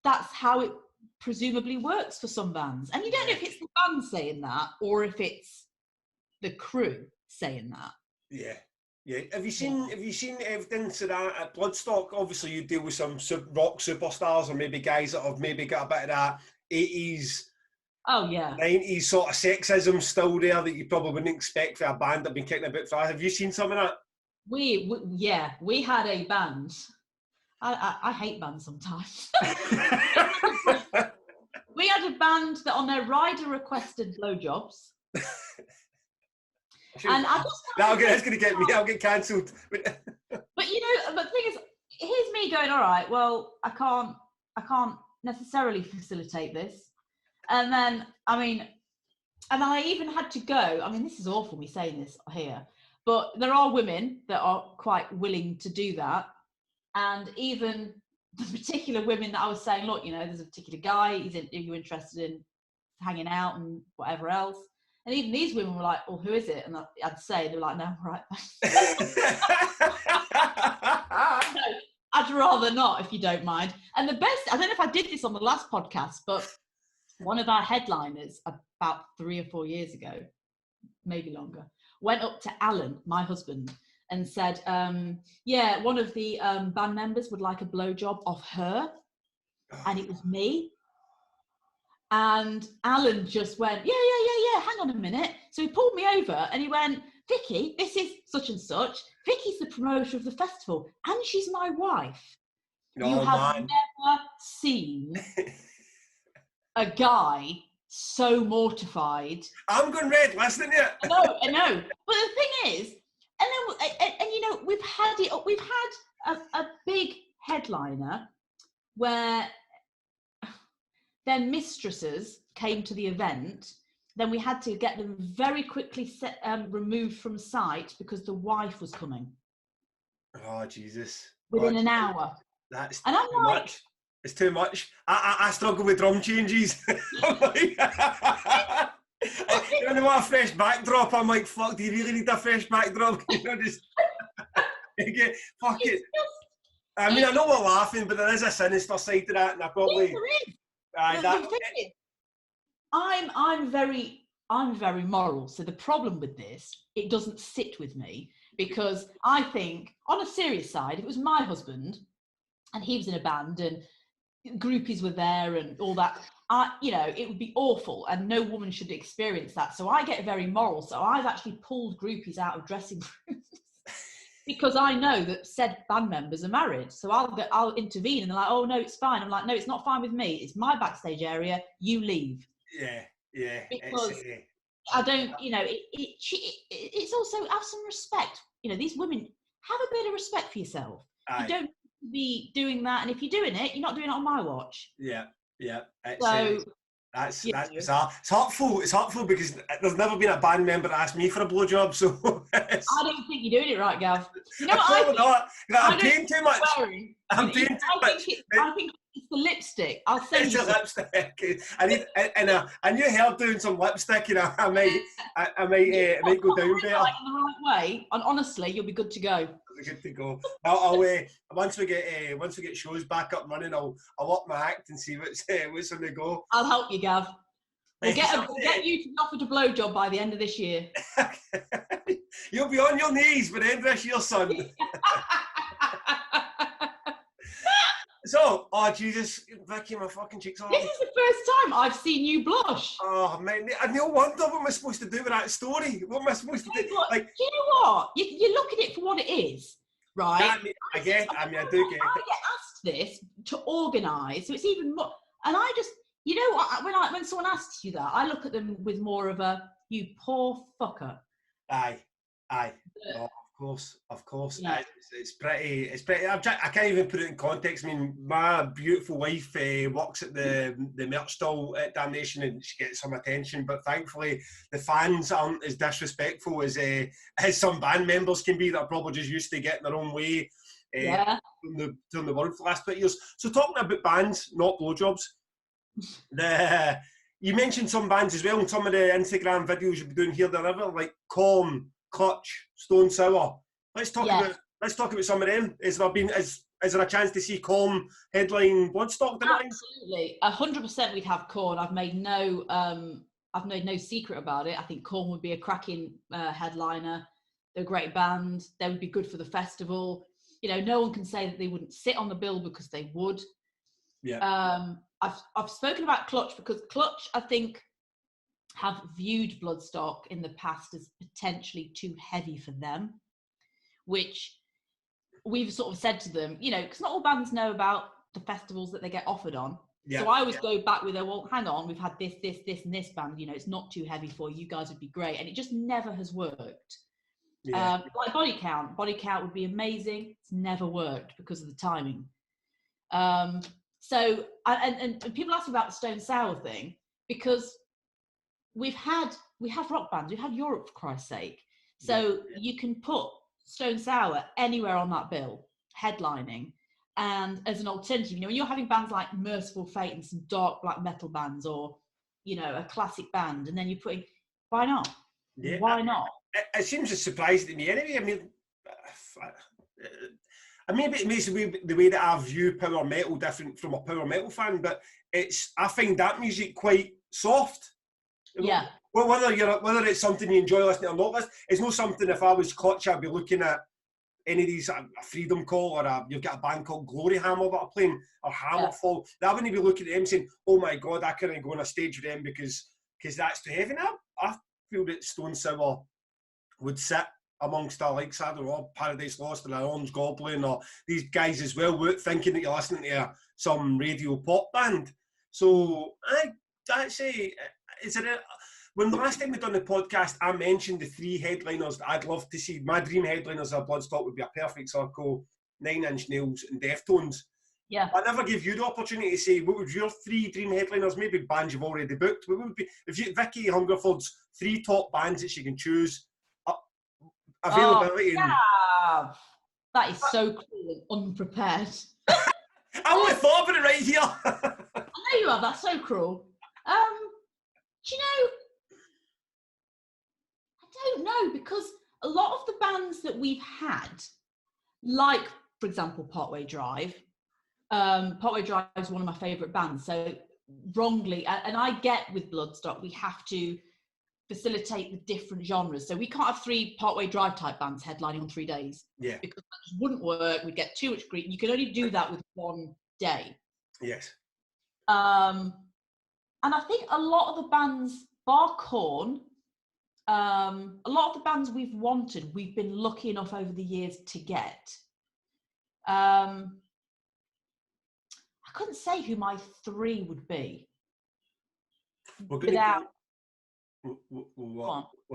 that's how it presumably works for some bands. And you don't know if it's the band saying that or if it's the crew saying that. Yeah. Yeah. Have you seen evidence of that at Bloodstock? Obviously, you deal with some rock superstars or maybe guys that have maybe got a bit of that 80s, 90s sort of sexism still there that you probably wouldn't expect for a band that have been kicking a bit fast. Have you seen some of that? We had a band. I hate bands sometimes. We had a band that on their rider requested blowjobs. And that's going to get me. I'll get cancelled. But you know, but the thing is, here's me going, all right, well, I can't necessarily facilitate this. And then, I mean, and I even had to go. I mean, this is awful me saying this here, but there are women that are quite willing to do that. And even the particular women that I was saying, look, you know, there's a particular guy, are you interested in hanging out and whatever else? And even these women were like, well, who is it? And I'd say, they're like, no, right. No, I'd rather not, if you don't mind. And the best, I don't know if I did this on the last podcast, but one of our headliners about 3 or 4 years ago, maybe longer, went up to Alan, my husband, and said, yeah, one of the band members would like a blowjob off her. And it was me. And Alan just went, yeah, hang on a minute. So he pulled me over and he went, Vicky, this is such and such. Vicky's the promoter of the festival and she's my wife. You have never seen a guy so mortified. I'm going red, listening to it. I know. But the thing is, and you know, we've had a big headliner where their mistresses came to the event. Then we had to get them very quickly removed from site because the wife was coming. Oh, Jesus. Within an hour. That's and I'm too much. It's too much. I struggle with drum changes. I'm like, you know what, a fresh backdrop? I'm like, fuck, do you really need a fresh backdrop? You know, just fuck it. I mean, I know we're laughing, but there is a sinister side to that, and I probably... I'm very moral. So the problem with this, it doesn't sit with me because I think, on a serious side, if it was my husband and he was in a band and groupies were there and all that, you know, it would be awful and no woman should experience that. So I get very moral. So I've actually pulled groupies out of dressing rooms because I know that said band members are married. So I'll intervene and they're like, oh no, it's fine. I'm like, no, it's not fine with me. It's my backstage area. You leave. Yeah. Because I don't, you know, it's also have some respect. You know, these women, have a bit of respect for yourself. Aye. You don't be doing that, and if you're doing it, you're not doing it on my watch. Yeah. That's bizarre. It's hurtful because there's never been a band member that asked me for a blowjob, so I don't think you're doing it right, Gav. You know what I'm paying too much. I think it's the lipstick. I'll say it's a lipstick. I need help doing some lipstick. You know, I might go down better. Like in the right way, and honestly, you'll be good to go. Good to go. I'll once we get shows back up and running, I'll up my act and see what's on the go. I'll help you, Gav. We'll get you to be offered a blowjob by the end of this year. You'll be on your knees by the end of this year, son. So, oh Jesus, Vicky, my fucking cheeks are. This is the first time I've seen you blush. Oh man, I no wonder. What am I supposed to do with that story? What am I supposed to do? Like, do you know what? You look at it for what it is, right? I do get it. I get asked this to organise, so it's even more. And I just, you know what? When someone asks you that, I look at them with more of a "you poor fucker." Aye. Oh, of course. Yeah. It's pretty. I can't even put it in context. I mean, my beautiful wife works at the merch stall at Damnation, and she gets some attention. But thankfully, the fans aren't as disrespectful as some band members can be. That are probably just used to getting their own way. During the world for the last 20 years. So talking about bands, not blowjobs. You mentioned some bands as well, and some of the Instagram videos you've been doing here, they're ever like Calm, Clutch, Stone Sour. Let's talk about some of them. is there a chance to see Colm headline Bloodstock tonight? Absolutely, 100% we'd have Korn. I've made no secret about it. I think Korn would be a cracking headliner. They're a great band. They would be good for the festival. You know, no one can say that they wouldn't sit on the bill, because they would. Yeah. I've spoken about Clutch, because Clutch, I think, have viewed Bloodstock in the past as potentially too heavy for them, which we've sort of said to them, you know, because not all bands know about the festivals that they get offered on. Yeah. So I always go back with, well, hang on, we've had this, and this band, you know, it's not too heavy for you. You guys would be great. And it just never has worked. Yeah. Like Body Count would be amazing. It's never worked because of the timing. So, and people ask me about the Stone Sour thing, because we have rock bands, we've had Europe, for Christ's sake. So you can put Stone Sour anywhere on that bill, headlining. And as an alternative, you know, when you're having bands like Mercyful Fate and some dark black metal bands, or, you know, a classic band, and then you're putting, why not? Yeah. Why not? It seems a surprise to me anyway. I mean, maybe it makes the way that I view power metal different from a power metal fan, but I find that music quite soft. Yeah. Well, whether it's something you enjoy listening or not, it's not something, if I was Clutch, I'd be looking at any of these, a Freedom Call, or you've got a band called Glory Hammer that are playing, or Hammerfall. That wouldn't be looking at them saying, oh my God, I couldn't go on a stage with them because that's too heavy. Now, I feel that Stone Sour would sit amongst our likes, I don't know, Paradise Lost or Orange Goblin, or these guys as well, thinking that you're listening to some radio pop band. So I'd say, when the last time we done the podcast, I mentioned the 3 headliners that I'd love to see. My dream headliners of Bloodstock would be A Perfect Circle, 9 Inch Nails, and Deftones. Yeah. I never gave you the opportunity to say, what would your 3 dream headliners, maybe bands you've already booked, what would be, if Vicky Hungerford's 3 top bands that she can choose, availability. Oh, yeah. That is so cool and unprepared. I would have thought about it right here. I know you are, that's so cruel. Do you know, I don't know, because a lot of the bands that we've had, like, for example, Partway Drive is one of my favourite bands, so wrongly, and I get with Bloodstock, we have to facilitate the different genres, so we can't have 3 Partway Drive type bands headlining on 3 days, because that just wouldn't work. We'd get too much grief. You can only do that with 1 day. Yes. And I think a lot of the bands, bar Korn, a lot of the bands we've wanted, we've been lucky enough over the years to get. I couldn't say who my 3 would be. Without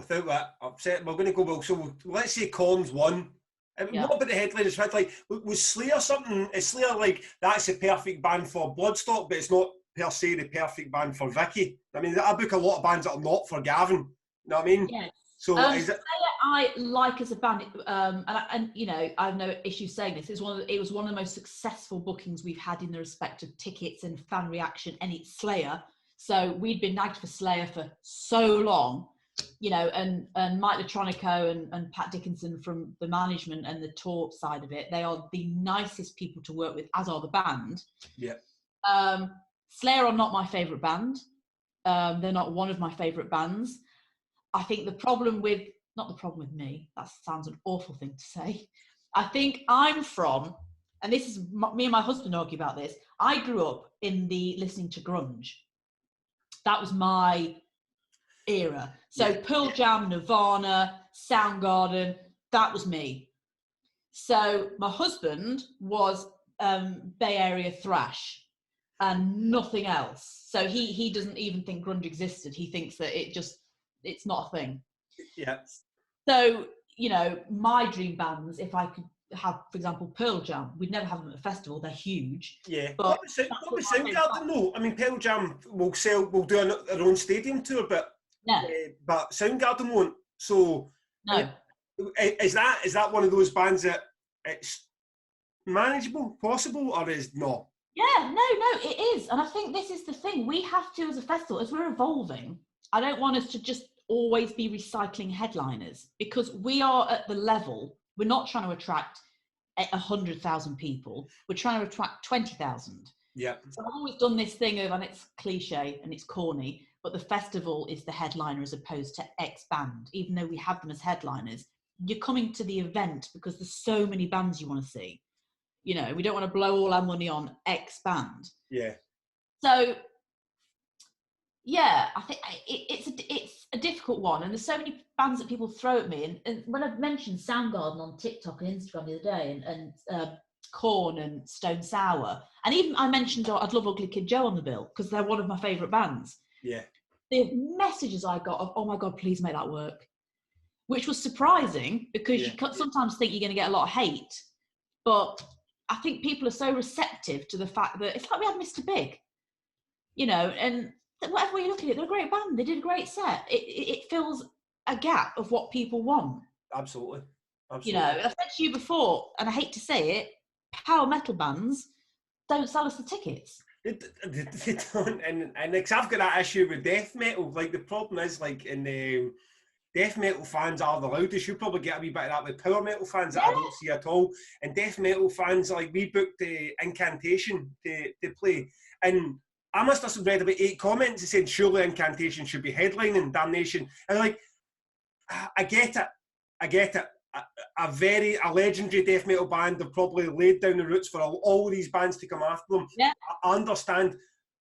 that upset, we're going to go, well, so let's say Korn's 1. What about the headliners? Like, was Slayer something? Is Slayer like, that's the perfect band for Bloodstock, but it's not per se the perfect band for Vicky? I mean, I book a lot of bands that are not for Gavin. You know what I mean? Yes. So Slayer I like as a band, and you know, I have no issue saying this. It was one of the most successful bookings we've had in the respect of tickets and fan reaction, and it's Slayer. So we'd been nagged for Slayer for so long, you know, and Mike Latronico and Pat Dickinson from the management and the tour side of it, they are the nicest people to work with, as are the band. Yeah. Slayer are not my favourite band. They're not one of my favourite bands. I think not the problem with me, that sounds an awful thing to say. I think I'm from, and this is, me and my husband argue about this, I grew up in the listening to grunge. That was my era. So Pearl Jam, Nirvana, Soundgarden, that was me. So my husband was Bay Area thrash and nothing else. So he doesn't even think grunge existed. He thinks that it's not a thing. Yeah. So, you know, my dream bands, if I could have, for example, Pearl Jam, we'd never have them at a festival. They're huge. Yeah. But what was Soundgarden though? I mean, Pearl Jam will do their own stadium tour, but Soundgarden won't. So no. Is that one of those bands that it's manageable, possible, or is not? Yeah, no, it is. And I think this is the thing. We have to, as a festival, as we're evolving, I don't want us to just always be recycling headliners, because we are at the level, we're not trying to attract 100,000 people. We're trying to attract 20,000. Yeah. So I've always done this thing of, and it's cliche and it's corny, but the festival is the headliner as opposed to X band. Even though we have them as headliners, you're coming to the event because there's so many bands you want to see. You know, we don't want to blow all our money on X band. Yeah. So, yeah, I think it's a difficult one. And there's so many bands that people throw at me. And when I've mentioned Soundgarden on TikTok and Instagram the other day, and Korn and Stone Sour, and even I mentioned I'd love Ugly Kid Joe on the bill because they're one of my favourite bands. Yeah. The messages I got of, oh my God, please make that work, which was surprising because you sometimes think you're going to get a lot of hate. But I think people are so receptive to the fact that it's like we had Mr. Big, you know, and whatever way you look at it, they're a great band. They did a great set. It fills a gap of what people want. Absolutely. You know, I've said to you before, and I hate to say it, power metal bands don't sell us the tickets. They don't, and like, I've got that issue with death metal. Like, the problem is, like, in the death metal fans are the loudest. You probably get a wee bit of that with power metal fans that I don't see at all. And death metal fans, like, we booked the Incantation to play, and I must have read about 8 comments that said surely Incantation should be headlining Damnation. And like, I get it. A legendary death metal band have probably laid down the roots for all these bands to come after them. Yeah. I understand.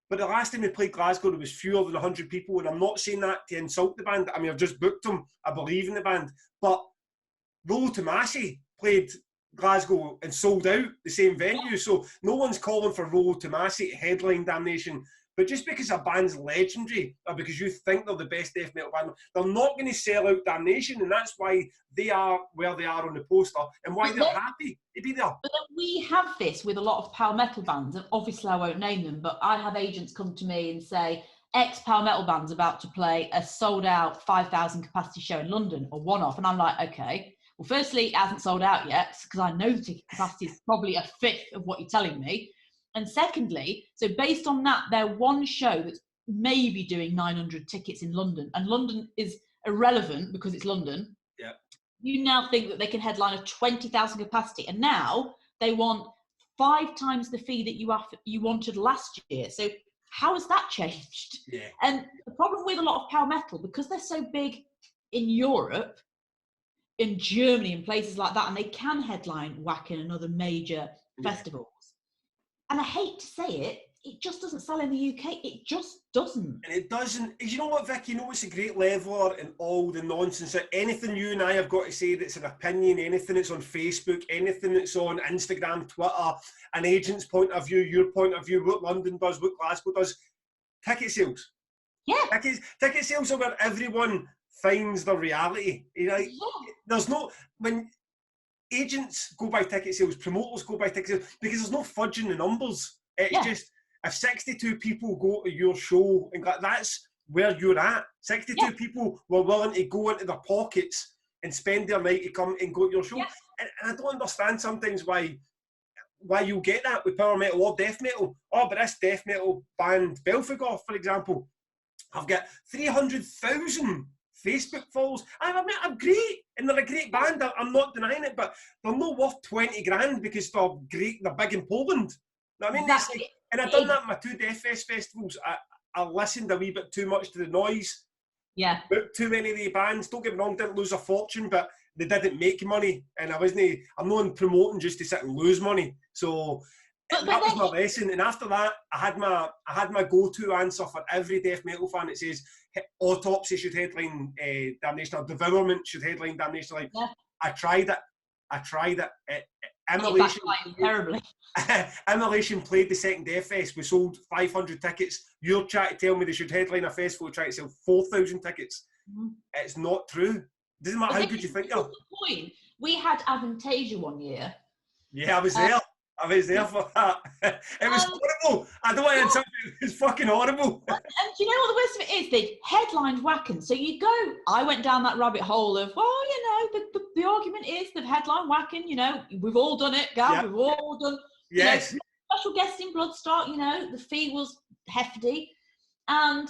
But the last time we played Glasgow, there was fewer than 100 people, and I'm not saying that to insult the band. I mean, I've just booked them. I believe in the band. But Rollo Tomasi played Glasgow and sold out the same venue, so no one's calling for Rollo Tomasi to headline Damnation. But just because a band's legendary, or because you think they're the best death metal band, they're not going to sell out Damnation, and that's why they are where they are on the poster, and why they're happy to be there. But then we have this with a lot of power metal bands, and obviously I won't name them, but I have agents come to me and say, X power metal band's about to play a sold out 5,000 capacity show in London, or one-off, and I'm like, okay. Well, firstly, it hasn't sold out yet, because I know the ticket capacity is probably a fifth of what you're telling me. And secondly, so based on that, they're one show that's maybe doing 900 tickets in London, and London is irrelevant because it's London. Yeah. You now think that they can headline a 20,000 capacity, and now they want 5 times the fee that you wanted last year. So how has that changed? Yeah. And the problem with a lot of power metal, because they're so big in Europe, in Germany and places like that, and they can headline Wacken and other major festivals. And I hate to say it, it just doesn't sell in the UK. It just doesn't. And it doesn't. You know what, Vicky? You know what's a great leveler in all the nonsense? Anything you and I have got to say that's an opinion, anything that's on Facebook, anything that's on Instagram, Twitter, an agent's point of view, your point of view, what London does, what Glasgow does, ticket sales. Yeah. Ticket sales are where everyone finds their reality. You know, there's no, when agents go by ticket sales, promoters go by ticket sales, because there's no fudging the numbers. It's just, if 62 people go to your show, and that's where you're at. 62 people were willing to go into their pockets and spend their night to come and go to your show. And I don't understand sometimes why you get that with power metal or death metal. Oh, but this death metal band, Belfagor, for example, I've got 300,000 Facebook follows. I'm great, and they're a great band. I'm not denying it, but they're not worth 20 grand because they're great. They're big in Poland. You know what I mean? Exactly. And I've done that in my 2 Death Fest festivals. I listened a wee bit too much to the noise. Yeah. Booked too many of the bands. Don't get me wrong, didn't lose a fortune, but they didn't make money, and I'm not promoting just to sit and lose money. So that was my lesson. And after that, I had my go-to answer for every death metal fan. It says Autopsy should headline Damnation, or Devourment should headline Damnation. Like, I tried it. Immolation terribly. Immolation played the second Death Fest. We sold 500 tickets. You're trying to tell me they should headline a festival trying to sell 4,000 tickets. Mm-hmm. It's not true. Doesn't matter how good you think of. Point. We had Avantasia one year. Yeah, I was there. I was there for that. It was horrible. I don't want to insult you. It was fucking horrible. And do you know what the worst of it is? They headlined Wacken. So you go, I went down that rabbit hole of, well, you know, the argument is they've headlined Wacken, you know, we've all done it, Gal, we've all done. Yes. You know, special guest in Bloodstock, you know, the fee was hefty. And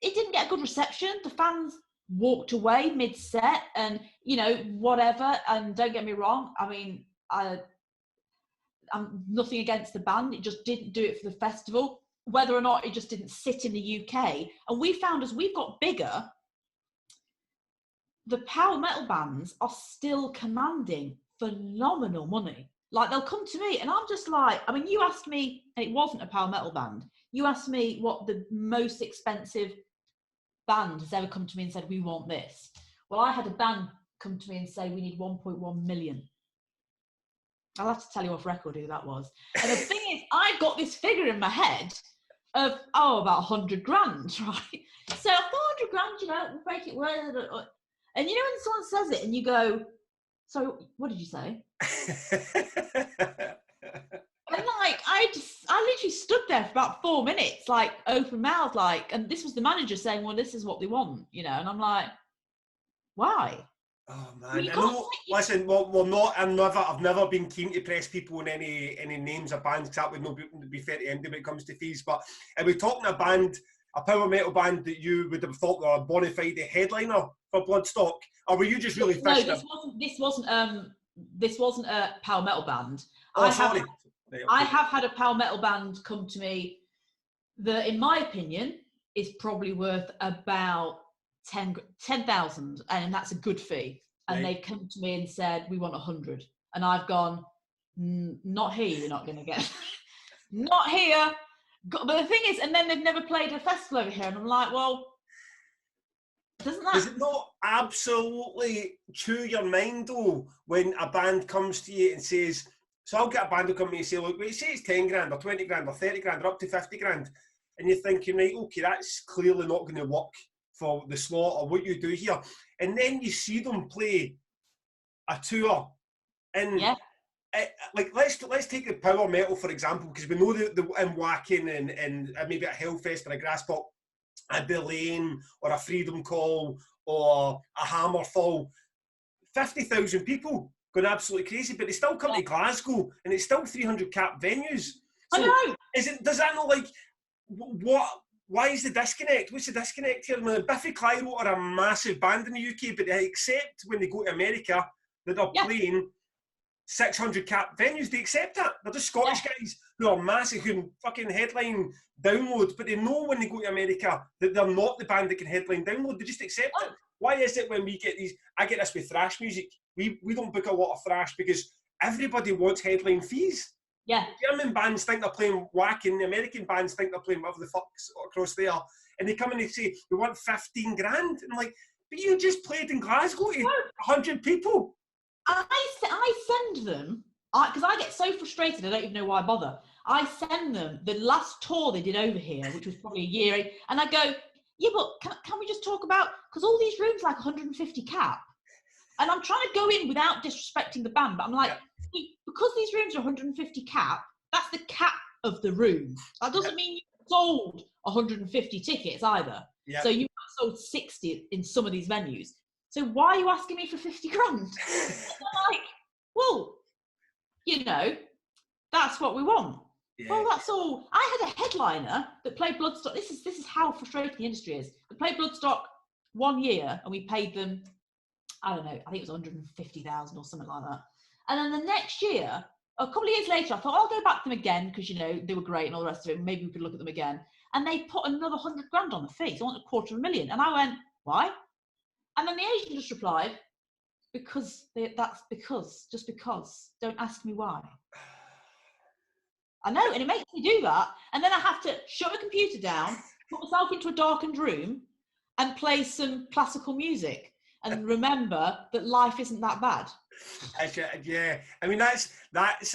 it didn't get a good reception. The fans walked away mid-set and, you know, whatever. And don't get me wrong, I mean, I'm nothing against the band. It just didn't do it for the festival. Whether or not it just didn't sit in the UK. And we found as we've got bigger, the power metal bands are still commanding phenomenal money. Like, they'll come to me and I'm just like, I mean, you asked me, and it wasn't a power metal band, you asked me what the most expensive band has ever come to me and said, we want this. Well, I had a band come to me and say, we need 1.1 million. I'll have to tell you off record who that was. And the thing is, I've got this figure in my head of, about 100 grand, right? So 400 grand, you know, break it, and you know when someone says it and you go, so what did you say? And like, I literally stood there for about 4 minutes, like open mouthed, like, and this was the manager saying, well, this is what they want, you know, and I'm like, why? Oh man, I know. Listen, I've never been keen to press people on any names of bands, because that would not be fair to anybody when it comes to fees. But are we talking a power metal band that you would have thought were a bona fide headliner for Bloodstock, or were you just really fishing? No, this wasn't a power metal band. Oh, sorry. I have had a power metal band come to me that, in my opinion, is probably worth about 10,000, and that's a good fee. And They've come to me and said, we want 100. And I've gone, not here, you're not going to get not here. But the thing is, and then they've never played a festival over here. And I'm like, well, does it not absolutely chew your mind, though, when a band comes to you and says, so I'll get a band to come to me and say, look, wait, say it's 10 grand or 20 grand or 30 grand or up to 50 grand. And you're thinking, right, okay, that's clearly not going to work for the slot or what you do here. And then you see them play a tour. And like, let's take the power metal, for example, because we know the in Wacken and maybe at Hellfest or a Grasspop, a Delane or a Freedom Call or a Hammerfall, 50,000 people going absolutely crazy, but they still come to Glasgow and it's still 300 cap venues. So I know. Does that not, like, why is the disconnect? What's the disconnect here? Now, Biffy Clyro are a massive band in the UK, but they accept when they go to America that they're playing 600 cap venues. They accept that. They're just Scottish guys who are massive, who can fucking headline Download, but they know when they go to America that they're not the band that can headline Download. They just accept it. Why is it when we get these, I get this with thrash music, we don't book a lot of thrash because everybody wants headline fees. Yeah. The German bands think they're playing Wacken, the American bands think they're playing whatever the fuck's across there, and they come in and say, we want 15 grand. And I'm like, but you just played in Glasgow to 100 people. I send them, because I get so frustrated, I don't even know why I bother. I send them the last tour they did over here, which was probably a year, and I go, yeah, but can we just talk about, because all these rooms are like 150 cap, and I'm trying to go in without disrespecting the band, but I'm like, because these rooms are 150 cap, that's the cap of the room. That doesn't mean you sold 150 tickets either. Yeah. So you might have sold 60 in some of these venues. So why are you asking me for 50 grand? And I'm like, well, you know, that's what we want. Yeah. Well, that's all. I had a headliner that played Bloodstock. This is how frustrating the industry is. They played Bloodstock 1 year and we paid them, I don't know, I think it was 150,000 or something like that. And then the next year, a couple of years later, I thought, I'll go back to them again because, you know, they were great and all the rest of it. Maybe we could look at them again. And they put another 100 grand on the fee. So I want 250,000. And I went, why? And then the agent just replied, just because. Don't ask me why. I know, and it makes me do that. And then I have to shut the computer down, put myself into a darkened room and play some classical music and remember that life isn't that bad. Yeah, I mean, that's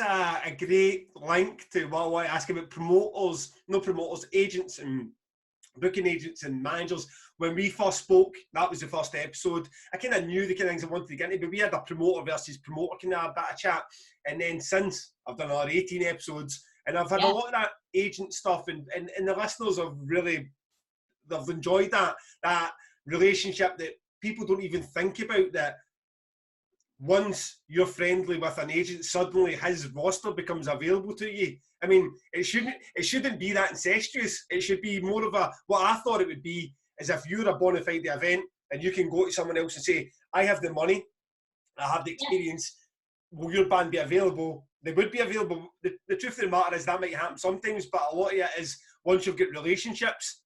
a great link to what I want to ask about agents and booking agents and managers. When we first spoke, that was the first episode. I kind of knew the kind of things I wanted to get into, but we had a promoter versus promoter kind of bit of chat. And then since, I've done another 18 episodes, and I've had a lot of that agent stuff, and the listeners have really, they've enjoyed that relationship that people don't even think about, that once you're friendly with an agent, suddenly his roster becomes available to you. I mean, it shouldn't be that incestuous. It should be more of a, what I thought it would be is if you're a bona fide event and you can go to someone else and say, I have the money, I have the experience, will your band be available? They would be available. The truth of the matter is that might happen sometimes, but a lot of it is once you've got relationships,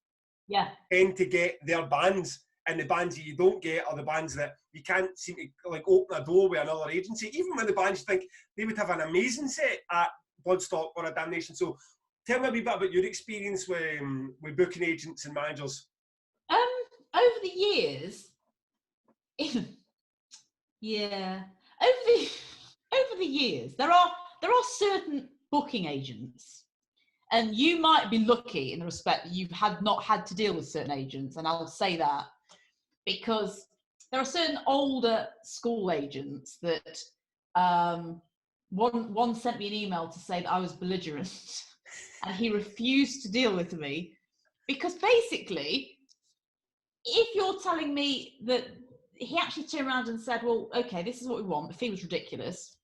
tend to get their bands, and the bands that you don't get are the bands that you can't seem to like open a door with another agency. Even when the bands you think they would have an amazing set at Bloodstock or a Damnation. So tell me a wee bit about your experience with booking agents and managers. Over the years, over the years, there are certain booking agents, and you might be lucky in the respect that you've not had to deal with certain agents, and I'll say that because there are certain older school agents that one sent me an email to say that I was belligerent, and he refused to deal with me because basically, if you're telling me that he actually turned around and said, well, okay, this is what we want. The fee was ridiculous,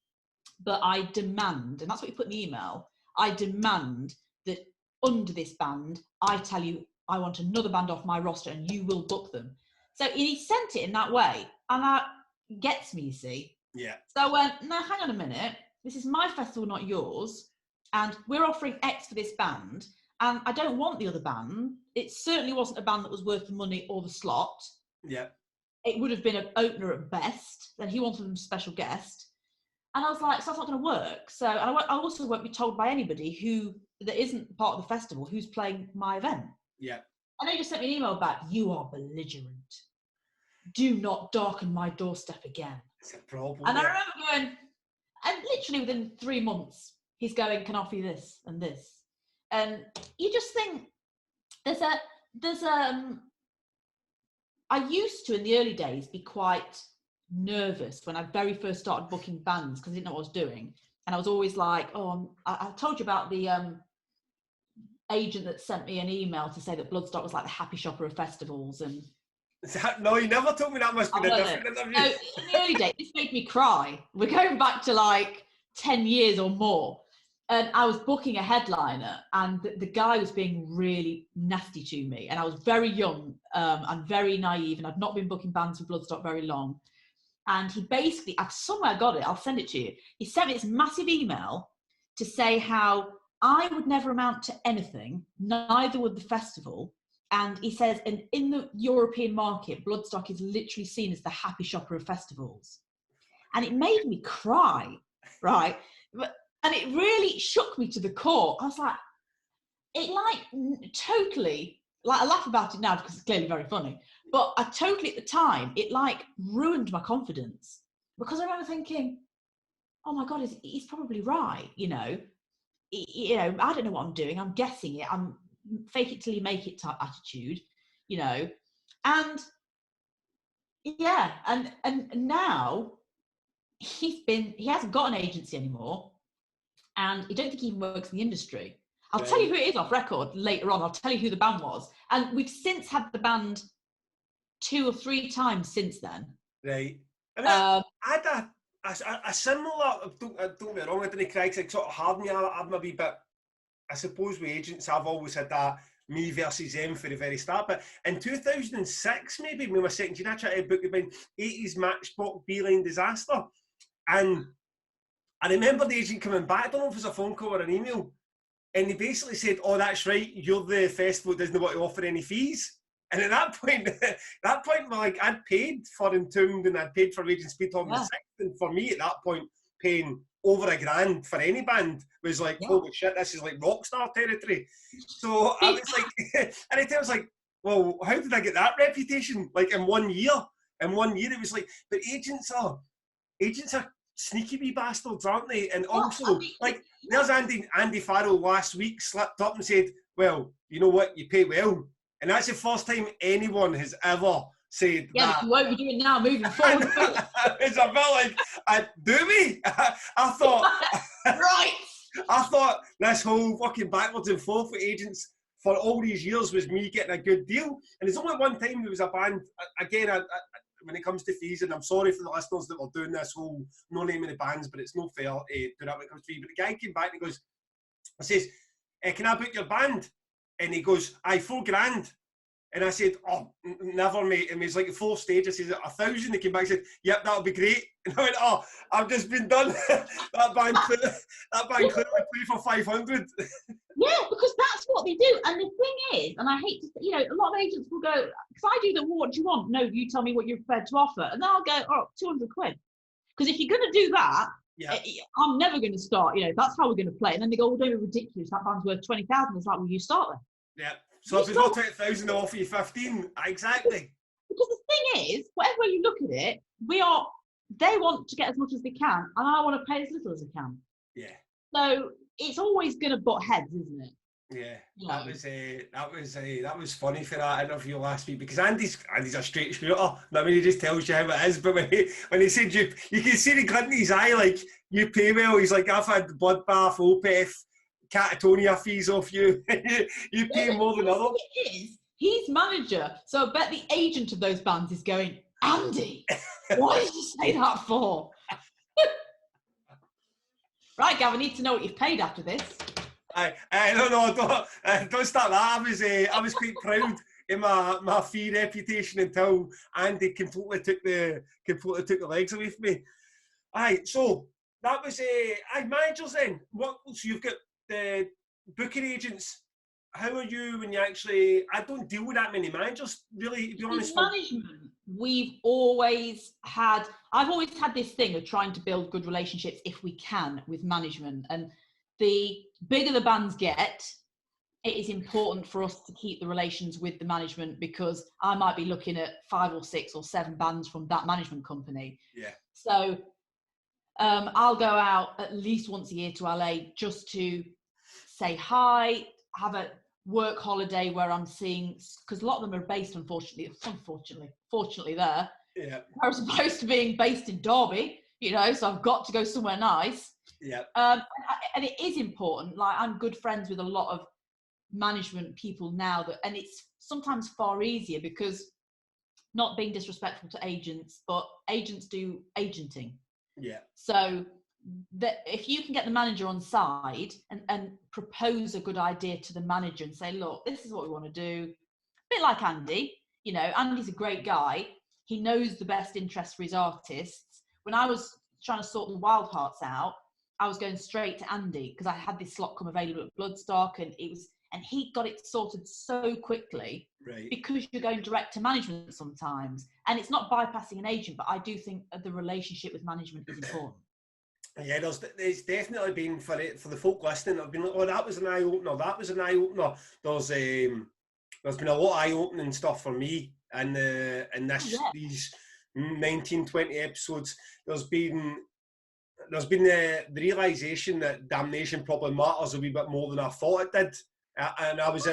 but I demand, and that's what he put in the email, I demand that under this band, I tell you I want another band off my roster and you will book them. So he sent it in that way, and that gets me, you see. Yeah. So I went, no, hang on a minute. This is my festival, not yours. And we're offering X for this band. And I don't want the other band. It certainly wasn't a band that was worth the money or the slot. Yeah. It would have been an opener at best. Then he wanted them special guest. And I was like, so that's not going to work. So I also won't be told by anybody that isn't part of the festival who's playing my event. Yeah. And they just sent me an email back, you are belligerent. Do not darken my doorstep again. It's a problem. And I remember going, and literally within 3 months, he's going, can I offer you this and this? And you just think I used to in the early days be quite nervous when I very first started booking bands because I didn't know what I was doing, and I was always like, oh, I told you about the agent that sent me an email to say that Bloodstock was like the happy shopper of festivals. And no, you never told me. That must be a different interview. So in the early days, this made me cry. We're going back to like 10 years or more. And I was booking a headliner, and the guy was being really nasty to me. And I was very young and very naive, and I'd not been booking bands with Bloodstock very long. And he basically, I've somewhere got it, I'll send it to you. He sent me this massive email to say how I would never amount to anything, neither would the festival. And he says, and in the European market, Bloodstock is literally seen as the happy shopper of festivals. And it made me cry, right? And it really shook me to the core. I was like, it like totally, like I laugh about it now because it's clearly very funny, but I totally at the time, it like ruined my confidence because I remember thinking, oh my God, he's probably right, you know, I don't know what I'm doing. I'm guessing it. I'm fake it till you make it type attitude, you know, and yeah. And now he hasn't got an agency anymore. And I don't think he even works in the industry. I'll tell you who it is off record later on. I'll tell you who the band was. And we've since had the band 2 or 3 times since then. Right. I mean, I had a similar, don't get me wrong, I didn't cry because it sort of hardened me a wee bit. I suppose with agents, I've always had that me versus them for the very start. But in 2006, maybe, when we were second year, I tried to book the band 80s Matchbox Beeline Disaster. And I remember the agent coming back, I don't know if it was a phone call or an email, and he basically said, oh, that's right, you're the festival that doesn't want to offer any fees. And at that point, like, I'd paid for Entombed and I'd paid for Raging Speed Tom the Sixth, and for me at that point, paying over $1,000 for any band was like, holy shit, this is like rockstar territory. So I was like, and I was like, well, how did I get that reputation? Like in 1 year? In 1 year, it was like, but agents are sneaky wee bastards, aren't they? And also, like, there's Andy Farrell last week slipped up and said, well, you know what, you pay well. And that's the first time anyone has ever said that. Yeah, you won't be doing it now, moving forward. It's a bit like, do we? I thought... right! I thought this whole fucking backwards and forth with agents for all these years was me getting a good deal. And there's only one time there was a band, again, when it comes to fees, and I'm sorry for the listeners that were doing this whole no naming the bands, but it's no fair to do that when it comes to fee. But the guy came back and he goes, I says, can I book your band? And he goes, aye, $4,000. And I said, oh, never, mate. And it was like the fourth stage. I said, 1,000. They came back and said, yep, that'll be great. And I went, oh, I've just been done. that band clearly played for 500. Yeah, because that's what they do. And the thing is, and I hate to, you know, a lot of agents will go, because I do the, well, what do you want? No, you tell me what you're prepared to offer. And then I'll go, oh, 200 quid. Because if you're going to do that, I'm never going to start, you know, that's how we're going to play. And then they go, well, don't be ridiculous. That band's worth 20,000. It's like, well, you start then. Yeah. So if we've got 1,000, they'll offer you 15. Exactly. Because the thing is, whatever way you look at it, they want to get as much as they can, and I want to pay as little as I can. Yeah. So it's always going to butt heads, isn't it? Yeah. That was funny for that interview last week, because Andy's a straight shooter. I mean, he just tells you how it is. But when he said you can see the glint in his eye, like, you pay well. He's like, I've had the bloodbath, OPEF, catatonia fees off you. you pay more than others. He's manager, so I bet the agent of those bands is going, Andy, what did you say that for? Right, Gav, I need to know what you've paid after this. Don't start that. I was quite proud in my fee reputation until Andy completely took the legs away from me. So that was managers then. So you've got the booking agents. How are you when you actually? I don't deal with that many managers, really, to be honest. Management, I've always had this thing of trying to build good relationships if we can with management. And the bigger the bands get, it is important for us to keep the relations with the management, because I might be looking at 5 or 6 or 7 bands from that management company. Yeah. So I'll go out at least once a year to LA just to say hi, have a work holiday where I'm seeing, because a lot of them are based, fortunately there. Yeah. As opposed to being based in Derby, you know, so I've got to go somewhere nice. Yeah. And it is important. Like, I'm good friends with a lot of management people now, and it's sometimes far easier, because, not being disrespectful to agents, but agents do agenting. Yeah. So that if you can get the manager on side and propose a good idea to the manager and say, look, this is what we want to do. A bit like Andy, you know, Andy's a great guy. He knows the best interest for his artists. When I was trying to sort the Wild Hearts out, I was going straight to Andy, because I had this slot come available at Bloodstock, and he got it sorted so quickly. Right. Because you're going direct to management sometimes, and it's not bypassing an agent, but I do think the relationship with management is important. Yeah, it's definitely been for the folk listening. I've been like, oh, that was an eye opener. That was an eye opener. There's been a lot of eye opening stuff for me, and these 19, 20 episodes. There's been the realization that Damnation probably matters a wee bit more than I thought it did. And I was how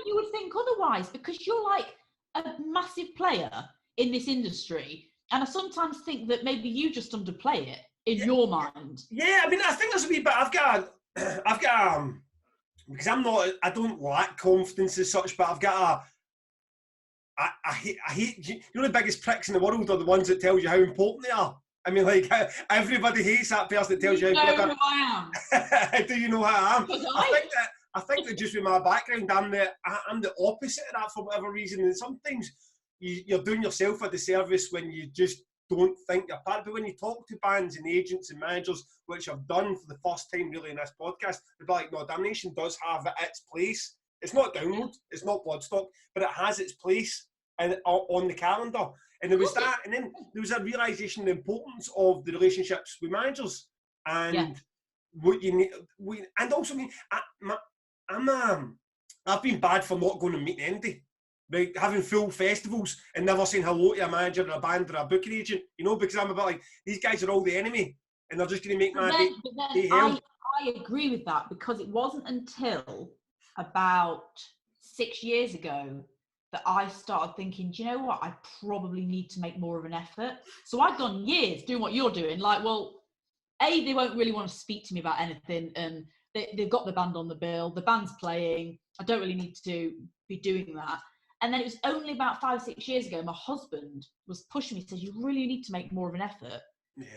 you would think otherwise, because you're like a massive player in this industry, and I sometimes think that maybe you just underplay it in your mind. Yeah, I mean, I think there's a wee bit. I've got because I don't lack confidence as such, but I've got I hate, you know, the biggest pricks in the world are the ones that tell you how important they are. I mean, like, everybody hates that person that tells you how important I am. Do you know how I am? I think that just with my background, I'm the opposite of that for whatever reason. And sometimes you're doing yourself a disservice when you just don't think you're part. But when you talk to bands and agents and managers, which I've done for the first time really in this podcast, they're like, no, Damnation does have its place. It's not Download, it's not Bloodstock, but it has its place on the calendar. And there was that, and then there was a realisation of the importance of the relationships with managers and what you need. And also, I mean, I've been bad for not going and meeting anybody, like having full festivals and never saying hello to a manager or a band or a booking agent, you know, because I'm a bit like, these guys are all the enemy and they're just going to make my day hell. I agree with that, because it wasn't until about 6 years ago that I started thinking, do you know what, I probably need to make more of an effort. So I've gone years doing what you're doing, like, well, they won't really want to speak to me about anything, and they've got the band on the bill, the band's playing, I don't really need to be doing that. And then it was only about 5 or 6 years ago, my husband was pushing me, says, you really need to make more of an effort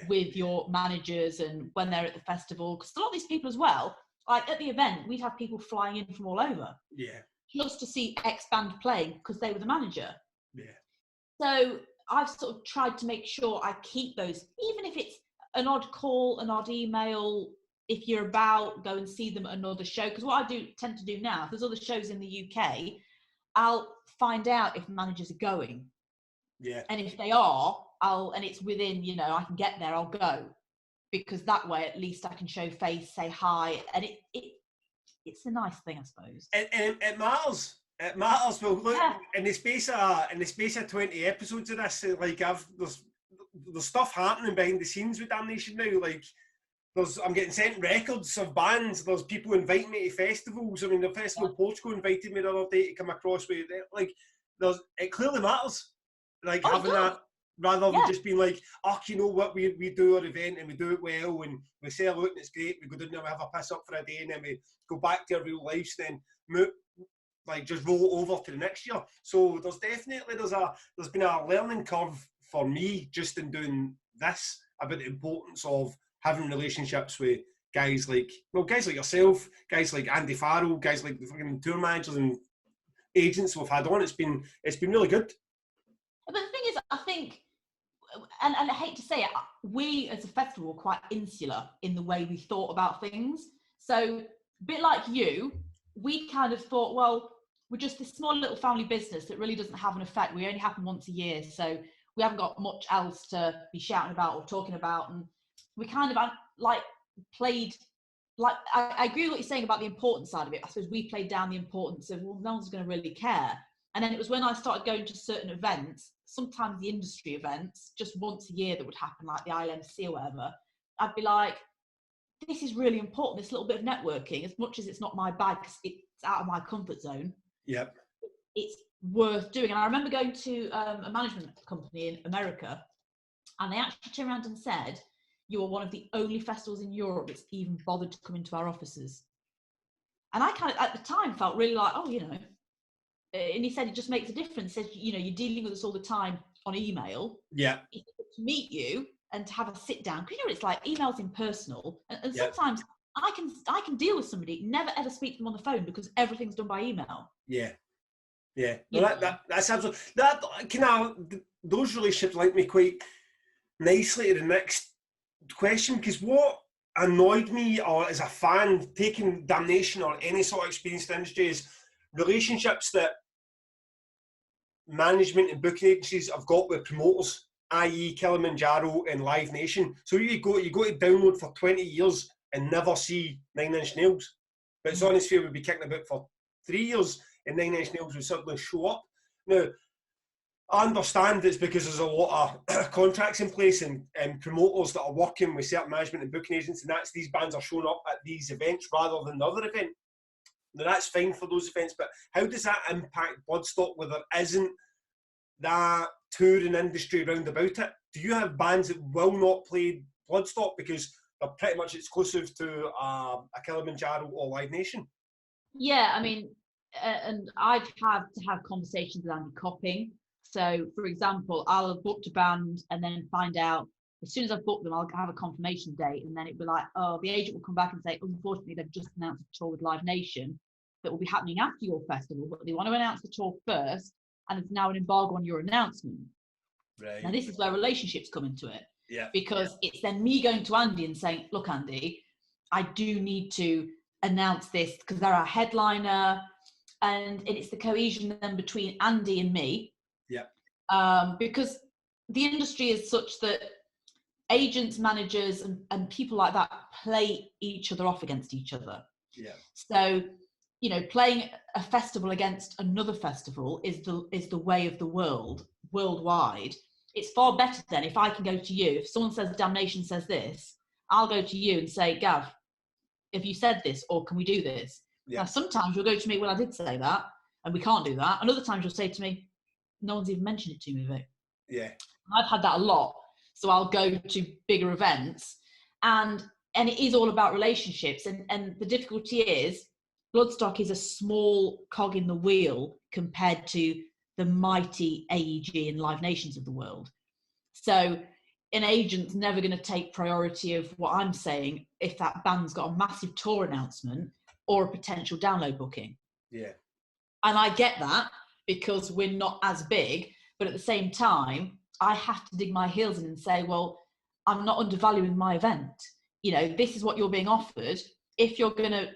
with your managers and when they're at the festival, because a lot of these people as well, like at the event, we'd have people flying in from all over. Yeah. just to see X band playing because they were the manager. Yeah. So I've sort of tried to make sure I keep those, even if it's an odd call, an odd email. If you're about, go and see them at another show. Because what I do tend to do now, if there's other shows in the UK, I'll find out if managers are going. Yeah. And if they are, and it's within, you know, I can get there, I'll go. Because that way, at least I can show face, say hi. And it's a nice thing, I suppose. It matters. It matters. Well, look, Yeah. in the space of 20 episodes of this, like there's stuff happening behind the scenes with Damnation now. Like I'm getting sent records of bands. There's people inviting me to festivals. I mean, the festival Portugal invited me the other day to come across with. Like, it clearly matters. Like having that, rather than just being like, oh, you know what, we do our event and we do it well and we sell out and it's great. We go down and we have a piss up for a day and then we go back to our real lives. Then move, like just roll over to the next year. So there's been a learning curve for me just in doing this about the importance of having relationships with guys like yourself, guys like Andy Farrell, guys like the fucking tour managers and agents we've had on. It's been really good. But the thing is, I think, and I hate to say it, we as a festival were quite insular in the way we thought about things. So a bit like you, we kind of thought, well, we're just this small little family business that really doesn't have an effect. We only happen once a year, so we haven't got much else to be shouting about or talking about. And we kind of played, I agree with what you're saying about the important side of it. I suppose we played down the importance of, well, no one's going to really care. And then it was when I started going to certain events, sometimes the industry events, just once a year that would happen, like the ILMC or whatever, I'd be like, this is really important, this little bit of networking, as much as it's not my bag, because it's out of my comfort zone. Yep. It's worth doing. And I remember going to a management company in America, and they actually turned around and said, you are one of the only festivals in Europe that's even bothered to come into our offices. And I kind of, at the time, felt really like, oh, you know, and he said it just makes a difference. He said, you know, you're dealing with us all the time on email. Yeah. To meet you and to have a sit down, because you know it's like, email's impersonal, and sometimes I can deal with somebody, never ever speak to them on the phone because everything's done by email. Yeah. Well, that's absolutely those relationships link me quite nicely to the next question, because what annoyed me, or as a fan taking Damnation or any sort of experience in the industry, is relationships that management and booking agencies have got with promoters, i.e. Kilimanjaro and Live Nation. So you go to download for 20 years and never see Nine Inch Nails. But it's on his field would be kicking about for 3 years and Nine Inch Nails would suddenly show up. Now, I understand it's because there's a lot of contracts in place and promoters that are working with certain management and booking agents, and that's these bands are showing up at these events rather than the other event. Now, that's fine for those events, but how does that impact Bloodstock where there isn't that touring industry around about it? Do you have bands that will not play Bloodstock because they're pretty much exclusive to a Kilimanjaro or Live Nation? Yeah, I mean, and I've had to have conversations with Andy Copping. So, for example, I'll have booked a band and then find out, as soon as I've booked them, I'll have a confirmation date, and then it'll be like, oh, the agent will come back and say, unfortunately, they've just announced a tour with Live Nation that will be happening after your festival, but they want to announce the tour first, and it's now an embargo on your announcement. Right. Now, this is where relationships come into it. Yeah. Because it's then me going to Andy and saying, look, Andy, I do need to announce this because they're our headliner, and it's the cohesion then between Andy and me. Yeah. Because the industry is such that agents, managers, and people like that play each other off against each other. Yeah. So, you know, playing a festival against another festival is the way of the world, worldwide. It's far better than if I can go to you. If someone says Damnation says this, I'll go to you and say, Gav, have you said this, or can we do this? Yeah. Now, sometimes you'll go to me, well, I did say that, and we can't do that. And other times you'll say to me, no one's even mentioned it to me, Vic. Yeah. I've had that a lot. So I'll go to bigger events, and it is all about relationships. And the difficulty is, Bloodstock is a small cog in the wheel compared to the mighty AEG and Live Nations of the world. So an agent's never going to take priority of what I'm saying if that band's got a massive tour announcement or a potential download booking. Yeah. And I get that because we're not as big, but at the same time, I have to dig my heels in and say, well, I'm not undervaluing my event. You know, this is what you're being offered. If you're going to,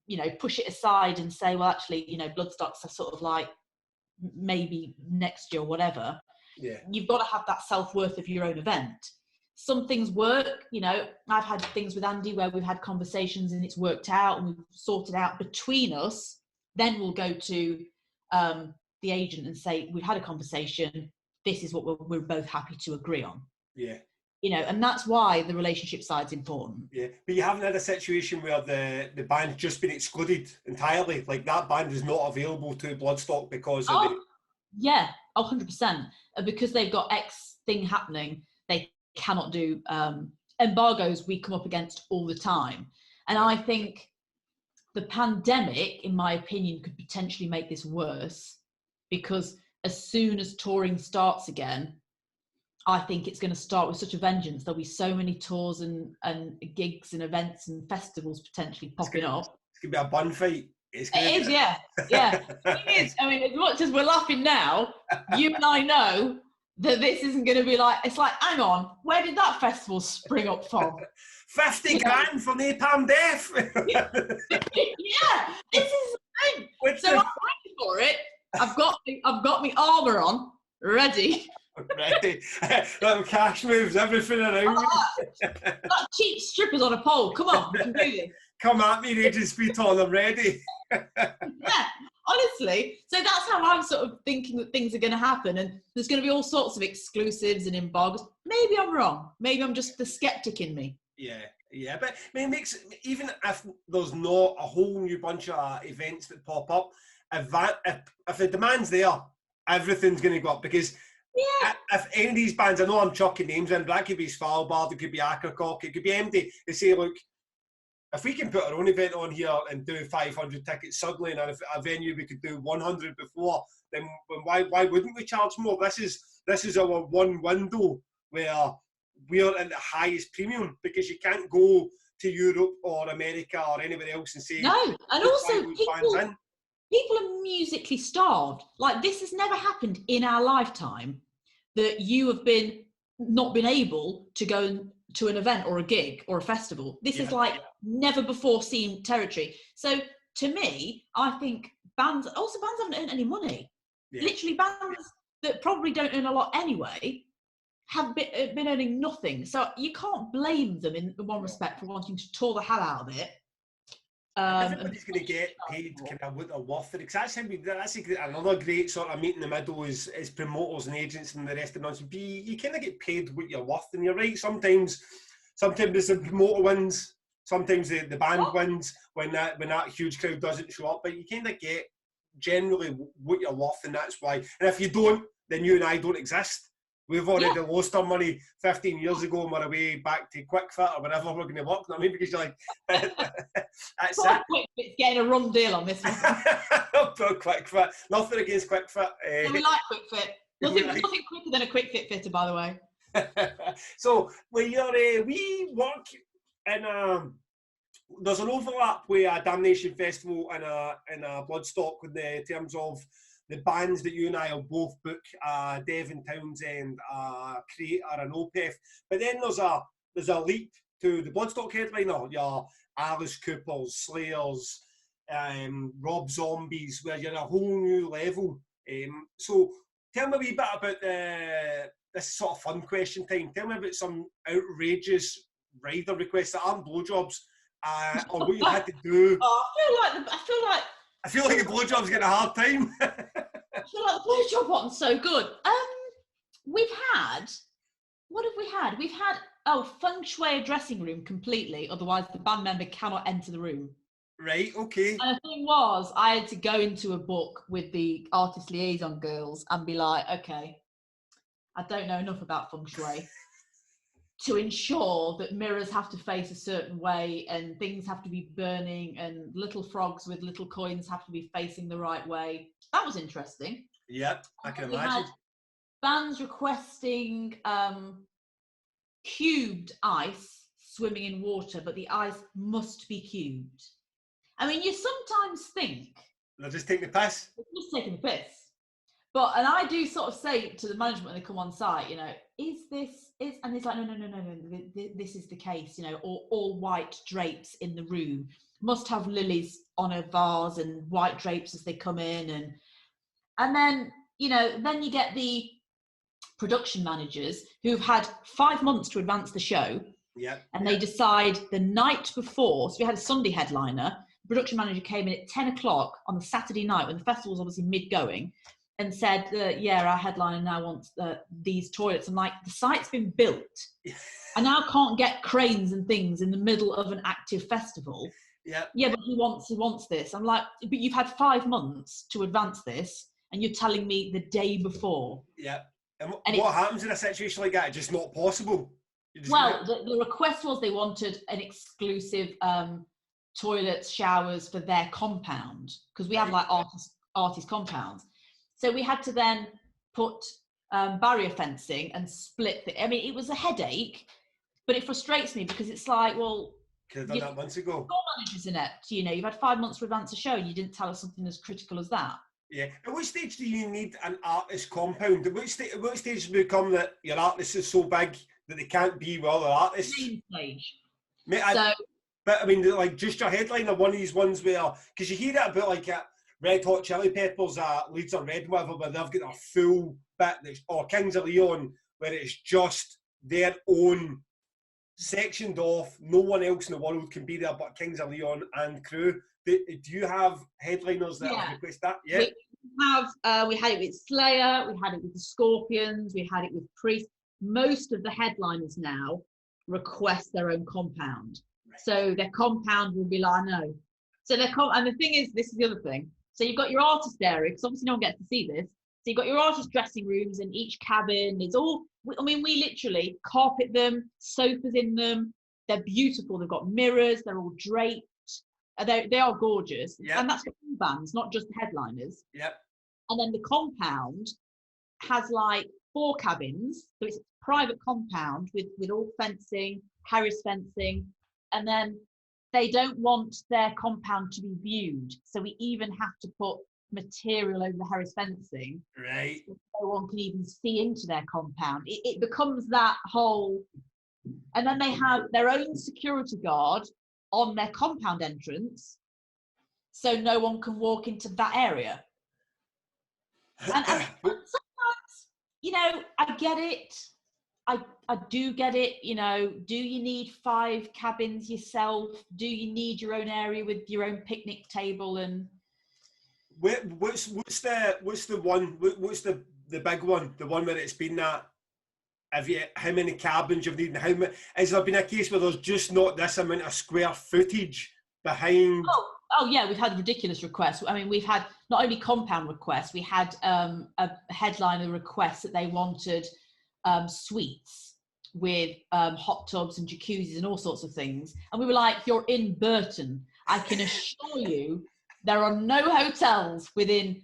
you know, push it aside and say, well, actually, you know, Bloodstocks are sort of like maybe next year or whatever, you've got to have that self-worth of your own event. Some things work, you know, I've had things with Andy where we've had conversations and it's worked out and we've sorted out between us. Then we'll go to the agent and say, we've had a conversation, this is what we're both happy to agree on. Yeah. You know, and that's why the relationship side's important. Yeah, but you haven't had a situation where the band's just been excluded entirely. Like that band is not available to Bloodstock because of the... Yeah, 100%. Because they've got X thing happening, they cannot do embargoes we come up against all the time. And I think the pandemic, in my opinion, could potentially make this worse, because as soon as touring starts again, I think it's going to start with such a vengeance. There'll be so many tours and gigs and events and festivals potentially popping up. It's going to be a bun fight. It is, yeah. It is. I mean, as much as we're laughing now, you and I know that this isn't going to be like, it's like, hang on, where did that festival spring up from? 50 grand for Napalm Death. Yeah, this is the thing. So I'm ready for it. I've got my armour on, ready. Ready. Cash moves, everything around. That cheap strippers on a pole. Come on, we can do this. Come at me, Raging Speed on, I'm ready. Yeah, honestly. So that's how I'm sort of thinking that things are going to happen. And there's going to be all sorts of exclusives and embargoes. Maybe I'm wrong. Maybe I'm just the skeptic in me. Yeah. But I mean, even if there's not a whole new bunch of events that pop up, if the demand's there, everything's going to go up. Because if any of these bands, I know I'm chucking names in, but that could be Svalbard, it could be Ackercock, it could be empty. They say, look, if we can put our own event on here and do 500 tickets suddenly, and if a venue we could do 100 before, then why wouldn't we charge more? This is our one window where we're in the highest premium, because you can't go to Europe or America or anywhere else and say no. And also people are musically starved. Like, this has never happened in our lifetime, that you have not been able to go to an event or a gig or a festival. This is like never before seen territory. So to me, I think bands haven't earned any money. Literally, bands that probably don't earn a lot anyway have been earning nothing. So you can't blame them in one respect for wanting to tour the hell out of it. Everybody's going to get paid kind of what they're worth. That's another great sort of meet in the middle is promoters and agents and the rest of the you kind of get paid what you're worth, and you're right. Sometimes the promoter wins, sometimes the band wins when that huge crowd doesn't show up. But you kind of get generally what you're worth, and that's why. And if you don't, then you and I don't exist. We've already lost our money 15 years ago and we're away back to Quick Fit or whatever we're going to work. I mean, because you're like, that's it. Quick Fit's getting a run deal on this one. Poor Quick Fit. Nothing against Quick Fit. We like Quick Fit. Nothing quicker than a Quick Fit fitter, by the way. So, we work in there's an overlap with a Damnation Festival and a Bloodstock in terms of the bands that you and I will both book, Devin Townsend, Creator and Opeth. But then there's a leap to the Bloodstock headliner, your Alice Coopers, Slayers, Rob Zombies, where you're a whole new level. So tell me a wee bit about this sort of fun question time. Tell me about some outrageous rider requests that aren't blowjobs, or what you had to do. I feel like the blowjob's getting a hard time. I feel like the blowjob one's so good. What have we had? We've had, feng shui a dressing room completely, otherwise the band member cannot enter the room. Right, okay. And the thing was, I had to go into a book with the artist liaison girls and be like, okay, I don't know enough about feng shui to ensure that mirrors have to face a certain way and things have to be burning and little frogs with little coins have to be facing the right way. That was interesting. Yep, I can imagine. Had bands requesting cubed ice swimming in water, but the ice must be cubed. I mean, you sometimes think They're just taking the piss. They're just taking the piss. But, and I do sort of say to the management when they come on site, you know, is this, and he's like, no, this is the case, you know, all white drapes in the room, must have lilies on a vase and white drapes as they come in. And then, you know, then you get the production managers who've had 5 months to advance the show. Yeah. And they decide the night before, so we had a Sunday headliner, the production manager came in at 10 o'clock on the Saturday night when the festival was obviously mid-going, and said, yeah, our headliner now wants these toilets. I'm like, the site's been built. I now can't get cranes and things in the middle of an active festival. Yeah. Yeah, but he wants this. I'm like, but you've had 5 months to advance this, and you're telling me the day before. Yeah. And what happens in a situation like that? It's just not possible. Well, the request was they wanted an exclusive toilets, showers for their compound, because we have like artist compounds. So we had to then put barrier fencing and split I mean, it was a headache, but it frustrates me because it's like, well, could have done that months ago. Store managers inept, you know, you've had 5 months to advance a show and you didn't tell us something as critical as that. Yeah. At what stage do you need an artist compound? At what stage does it become that your artist is so big that they can't be with other artists? Main stage. But I mean, like, just your headliner, one of these ones where, because you hear it about like Red Hot Chili Peppers, Leeds or Red, whatever, where they've got a full bit, or Kings of Leon, where it's just their own sectioned off. No one else in the world can be there but Kings of Leon and crew. Do you have headliners that have requested that? Yeah. We had it with Slayer, we had it with the Scorpions, we had it with Priest. Most of the headliners now request their own compound. Right. So their compound will be like, no. So and the thing is, this is the other thing. So you've got your artist area, because obviously no one gets to see this. So you've got your artist dressing rooms in each cabin. It's all, I mean, we literally carpet them, sofas in them. They're beautiful. They've got mirrors. They're all draped. They are gorgeous. Yep. And that's for all bands, not just the headliners. Yep. And then the compound has like 4 cabins. So it's a private compound with all fencing, Harris fencing. And then they don't want their compound to be viewed. So we even have to put material over the Harris fencing. Right. So no one can even see into their compound. It becomes that whole... And then they have their own security guard on their compound entrance, so no one can walk into that area. And sometimes, you know, I get it. I do get it. You know, do you need 5 cabins yourself? Do you need your own area with your own picnic table? And what's the big one? The one where it's been that. How many cabins you've needed? Has there been a case where there's just not this amount of square footage behind? Oh yeah, we've had ridiculous requests. I mean, we've had not only compound requests, we had a headliner request that they wanted suites with hot tubs and jacuzzis and all sorts of things. And we were like, you're in Burton. I can assure you there are no hotels within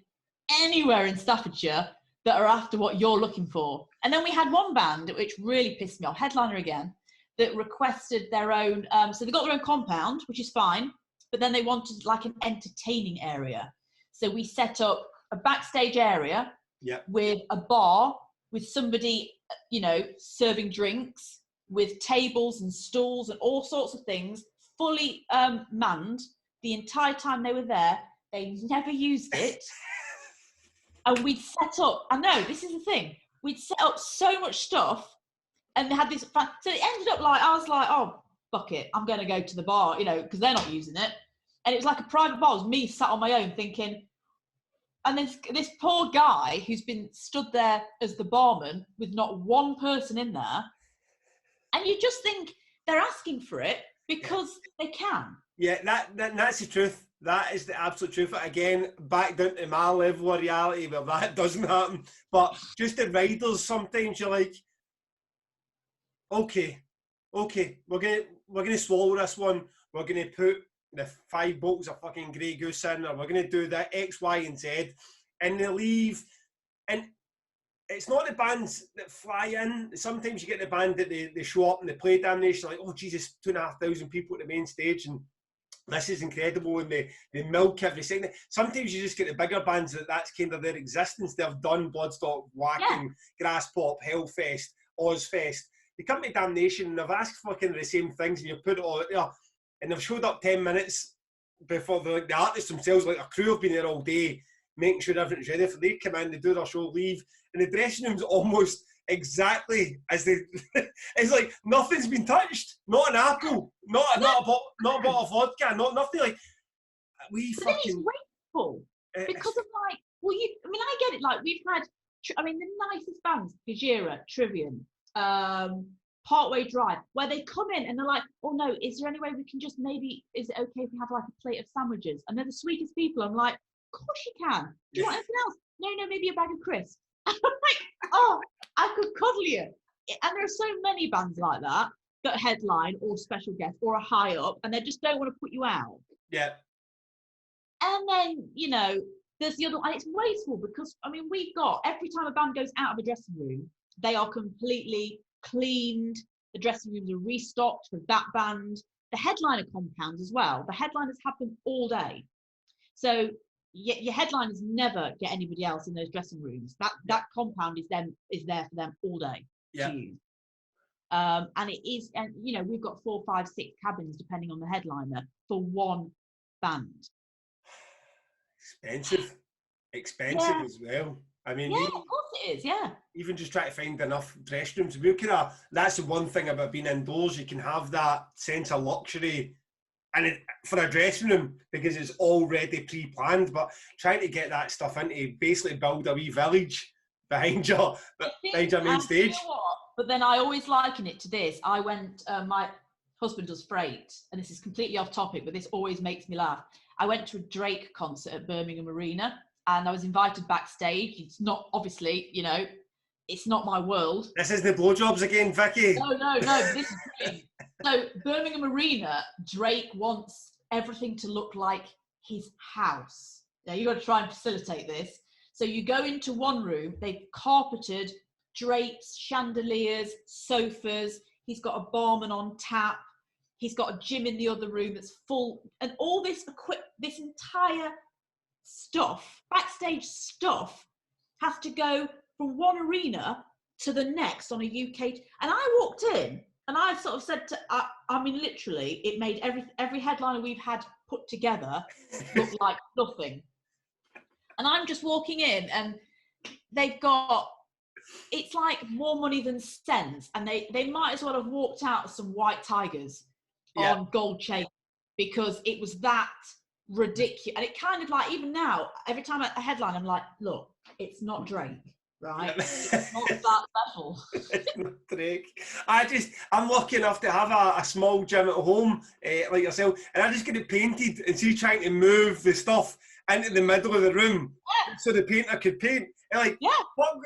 anywhere in Staffordshire that are after what you're looking for. And then we had one band, which really pissed me off, headliner again, that requested their own, so they got their own compound, which is fine, but then they wanted like an entertaining area. So we set up a backstage area with a bar, with somebody, you know, serving drinks, with tables and stools and all sorts of things, fully manned the entire time they were there. They never used it. And we'd set up, I know, this is the thing, we'd set up so much stuff and they had this, so it ended up like, I was like, oh, fuck it, I'm going to go to the bar, you know, because they're not using it. And it was like a private bar, it was me sat on my own thinking, and this poor guy who's been stood there as the barman with not one person in there, and you just think they're asking for it because they can. Yeah, that's the truth. That is the absolute truth. Again, back down to my level of reality where that doesn't happen. But just the riders, sometimes you're like, okay, we're gonna swallow this one. We're gonna put the 5 bottles of fucking Grey Goose in, or we're gonna do that X, Y, and Z, and they leave. And it's not the bands that fly in. Sometimes you get the band that they show up and they play Damnation, like, oh Jesus, 2,500 people at the main stage, and this is incredible, and they milk every second. Sometimes you just get the bigger bands that's kind of their existence. They've done Bloodstock, Whacking, Grass Pop, Hellfest, Ozfest. They come to Damnation and they've asked for kind of the same things, and you put it all out there, and they've showed up 10 minutes before the artists themselves, like a crew, have been there all day, making sure everything's ready for they come in, they do their show, leave, and the dressing room's almost exactly as they. It's like nothing's been touched. Not an apple. Not a bottle of vodka. Nothing like. We but fucking. Then it's wasteful because of like. Well, I get it. Like we've had. The nicest bands: Gajira, Trivium, Partway Drive, where they come in and they're like, "Oh no, is there any way we can just maybe? Is it okay if we have like a plate of sandwiches?" And they're the sweetest people. I'm like, "Of course you can. Do you want anything else? No, maybe a bag of crisps." I'm like, "Oh, I could cuddle you." And there are so many bands like that headline or special guest or a high up, and they just don't want to put you out. Yeah. And then there's the other, and it's wasteful because we've got every time a band goes out of a dressing room, they are completely cleaned. The dressing rooms are restocked for that band. The headliner compounds as well. The headliners have them all day, so your headliners never get anybody else in those dressing rooms. That compound is there for them all day to use. And it is, and we've got 4, 5, 6 cabins depending on the headliner for one band. Expensive as well. Of course it is. Yeah. Even just try to find enough dressing rooms. That's the one thing about being indoors. You can have that sense of luxury, and for a dressing room because it's already pre-planned. But trying to get that stuff into basically build a wee village behind your main stage. You know what? But then I always liken it to this. I went. My husband does freight, and this is completely off topic, but this always makes me laugh. I went to a Drake concert at Birmingham Arena, and I was invited backstage. It's not, obviously, it's not my world. This is the blowjobs again, Vicky. No, this is brilliant. So Birmingham Arena, Drake wants everything to look like his house. Now you've got to try and facilitate this. So you go into one room, they've carpeted, drapes, chandeliers, sofas. He's got a barman on tap. He's got a gym in the other room that's full, and all this this entire stuff, backstage stuff, has to go from one arena to the next on a UK. And I walked in, and I sort of said literally, it made every headliner we've had put together look like nothing. And I'm just walking in, and they've got. It's like more money than sense, and they might as well have walked out of some white tigers on gold chain, because it was that ridiculous. And it kind of like, even now, every time a headline, I'm like, look, it's not Drake, right? It's not that level. It's not Drake. I'm lucky enough to have a small gym at home, like yourself, and I just get it painted, and see trying to move the stuff into the middle of the room so the painter could paint. And what?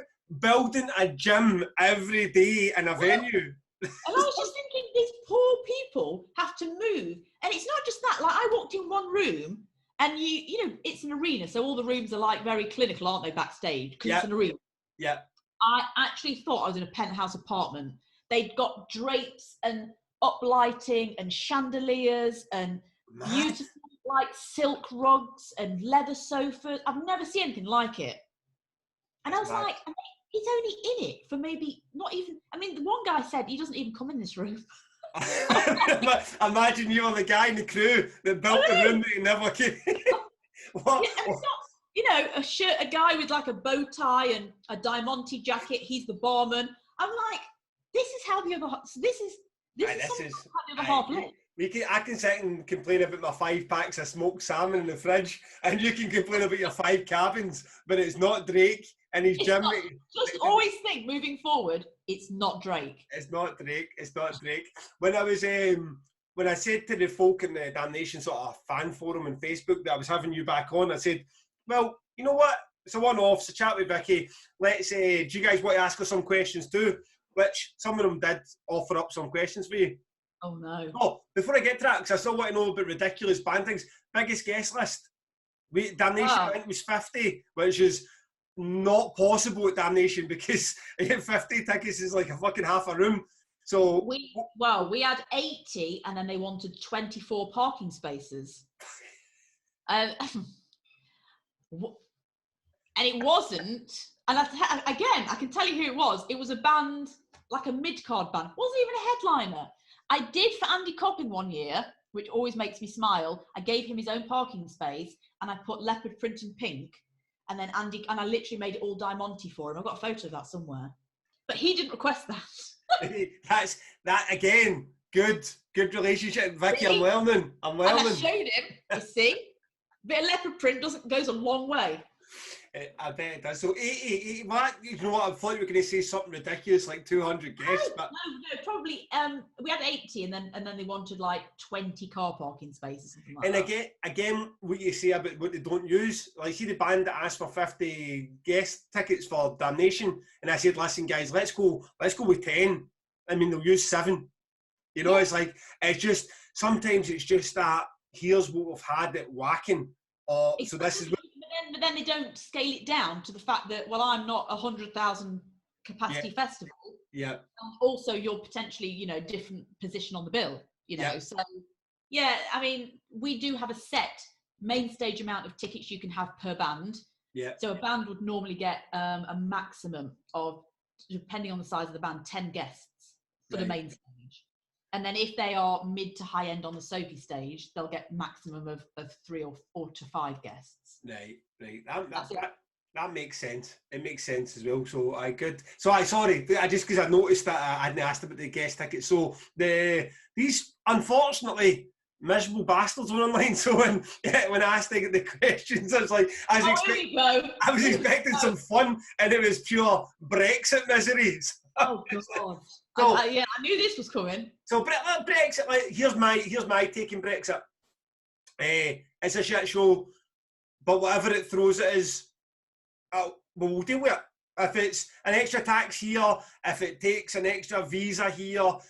Building a gym every day in a venue. And I was just thinking, these poor people have to move. And it's not just that. Like, I walked in one room, and it's an arena, so all the rooms are like very clinical, aren't they, backstage? Because it's an arena. Yeah. I actually thought I was in a penthouse apartment. They'd got drapes and uplighting and chandeliers and beautiful like silk rugs and leather sofas. I've never seen anything like it. And I was like, he's only in it for maybe not even. The one guy said he doesn't even come in this room. Imagine you were the guy in the crew that built the room that he never came. What? Yeah, and it's not, a guy with like a bow tie and a Diamante jacket. He's the barman. I'm like, this is how the other. This is how the other half lives. I can sit and complain about my 5 packs of smoked salmon in the fridge, and you can complain about your 5 cabins, but it's not Drake and his gym. Just always think, moving forward, it's not Drake. It's not Drake. When I was, when I said to the folk in the Damnation sort of fan forum on Facebook that I was having you back on, I said, well, you know what? It's a one-off, so chat with Vicky. Let's do you guys want to ask her some questions too? Which some of them did offer up some questions for you. Oh no. Oh, before I get to that, because I still want to know about ridiculous band things. Biggest guest list. Damnation was 50, which is not possible at Damnation because 50 tickets is like a fucking half a room. So we had 80, and then they wanted 24 parking spaces. And it wasn't. And again, I can tell you who it was. It was a band, like a mid-card band. Wasn't even a headliner. I did for Andy Copping one year, which always makes me smile. I gave him his own parking space, and I put leopard print and pink. And then I literally made it all Diamante for him. I've got a photo of that somewhere. But he didn't request that. That's that again. Good relationship, Vicky. I'm learning. And I showed him. You see, bit of leopard print goes a long way. I bet it does. So 80, you know what? I thought you were going to say something ridiculous like 200 guests, but no, probably. We had 80, and then they wanted like 20 car parking spaces, something like that. And again, what you say about what they don't use, like see the band that asked for 50 guest tickets for Damnation, and I said, listen, guys, let's go with 10. I mean, they'll use 7. You know, it's like it's sometimes it's just that. Here's what we've had at whacking. Exactly. So this is. But then they don't scale it down to the fact that, well, I'm not 100,000 capacity festival. Yeah. And also, you're potentially, different position on the bill. So yeah. I mean, we do have a set main stage amount of tickets you can have per band. Yeah. So a band would normally get a maximum of, depending on the size of the band, 10 guests for the main stage. And then if they are mid to high end on the Sophie stage, they'll get maximum of 3 or 4 to 5 guests. Right. That makes sense. It makes sense as well. So I just because I noticed that I hadn't asked about the guest tickets. So these unfortunately miserable bastards were online. So when I asked the questions, I was like, I was expecting some fun, and it was pure Brexit miseries. Oh God! So, I knew this was coming. So Brexit. Like, here's my take on Brexit. It's a shit show, but whatever it throws at us, we'll deal with it. If it's an extra tax here, if it takes an extra visa here,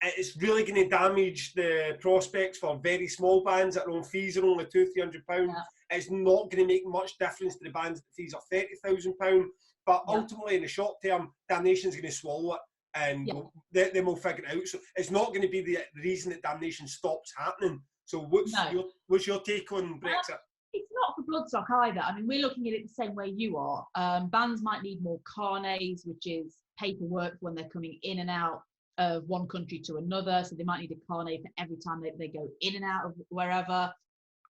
it's really going to damage the prospects for very small bands that their own fees are only £200-300. Yeah. It's not going to make much difference to the bands that fees are £30,000. But ultimately, in the short term, Damnation's going to swallow it, and then we'll figure it out. So it's not going to be the reason that Damnation stops happening. So what's your take on Brexit? It's not for Bloodstock either. I mean, we're looking at it the same way you are. Bands might need more carnets, which is paperwork when they're coming in and out of one country to another. So they might need a carnet for every time they go in and out of wherever,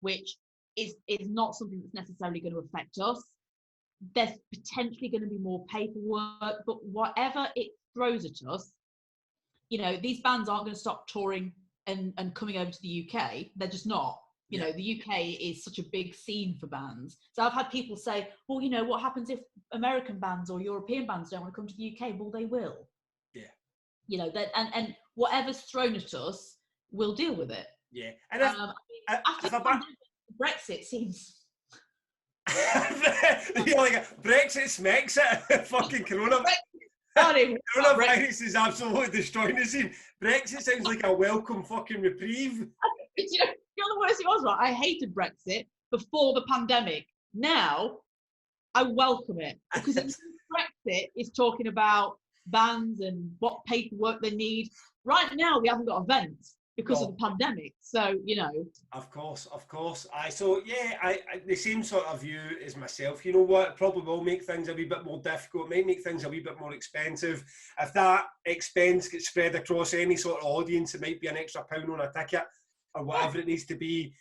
which is not something that's necessarily going to affect us. There's potentially going to be more paperwork, but whatever it throws at us, these bands aren't going to stop touring and coming over to the UK. They're just not. The UK is such a big scene for bands. So I've had people say, well, what happens if American bands or European bands don't want to come to the UK? Well, they will. Yeah. And whatever's thrown at us, we'll deal with it. Yeah. And after Brexit seems... Brexit smacks it. Fucking coronavirus is absolutely destroying the scene. Brexit sounds like a welcome fucking reprieve. You know the worst it was, right? I hated Brexit before the pandemic. Now I welcome it because Brexit is talking about bands and what paperwork they need. Right now we haven't got events because of the pandemic. So, Of course. I the same sort of view as myself. You know what? It probably will make things a wee bit more difficult. It might make things a wee bit more expensive. If that expense gets spread across any sort of audience, it might be an extra £1 on a ticket or whatever it needs to be.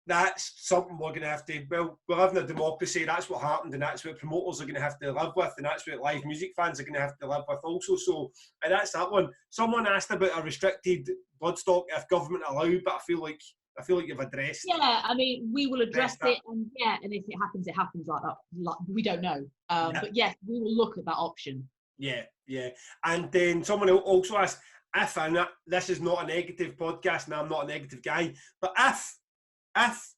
That's something we're going to have to, we're having a democracy. That's what happened, and that's what promoters are going to have to live with, and that's what live music fans are going to have to live with also. So, and that's that one. Someone asked about a restricted Bloodstock if government allowed, but I feel like you've addressed. Yeah, I mean, we will address it, and if it happens like that. We don't know, but yes, we will look at that option. Yeah. And then someone also asked and this is not a negative podcast, and I'm not a negative guy, but if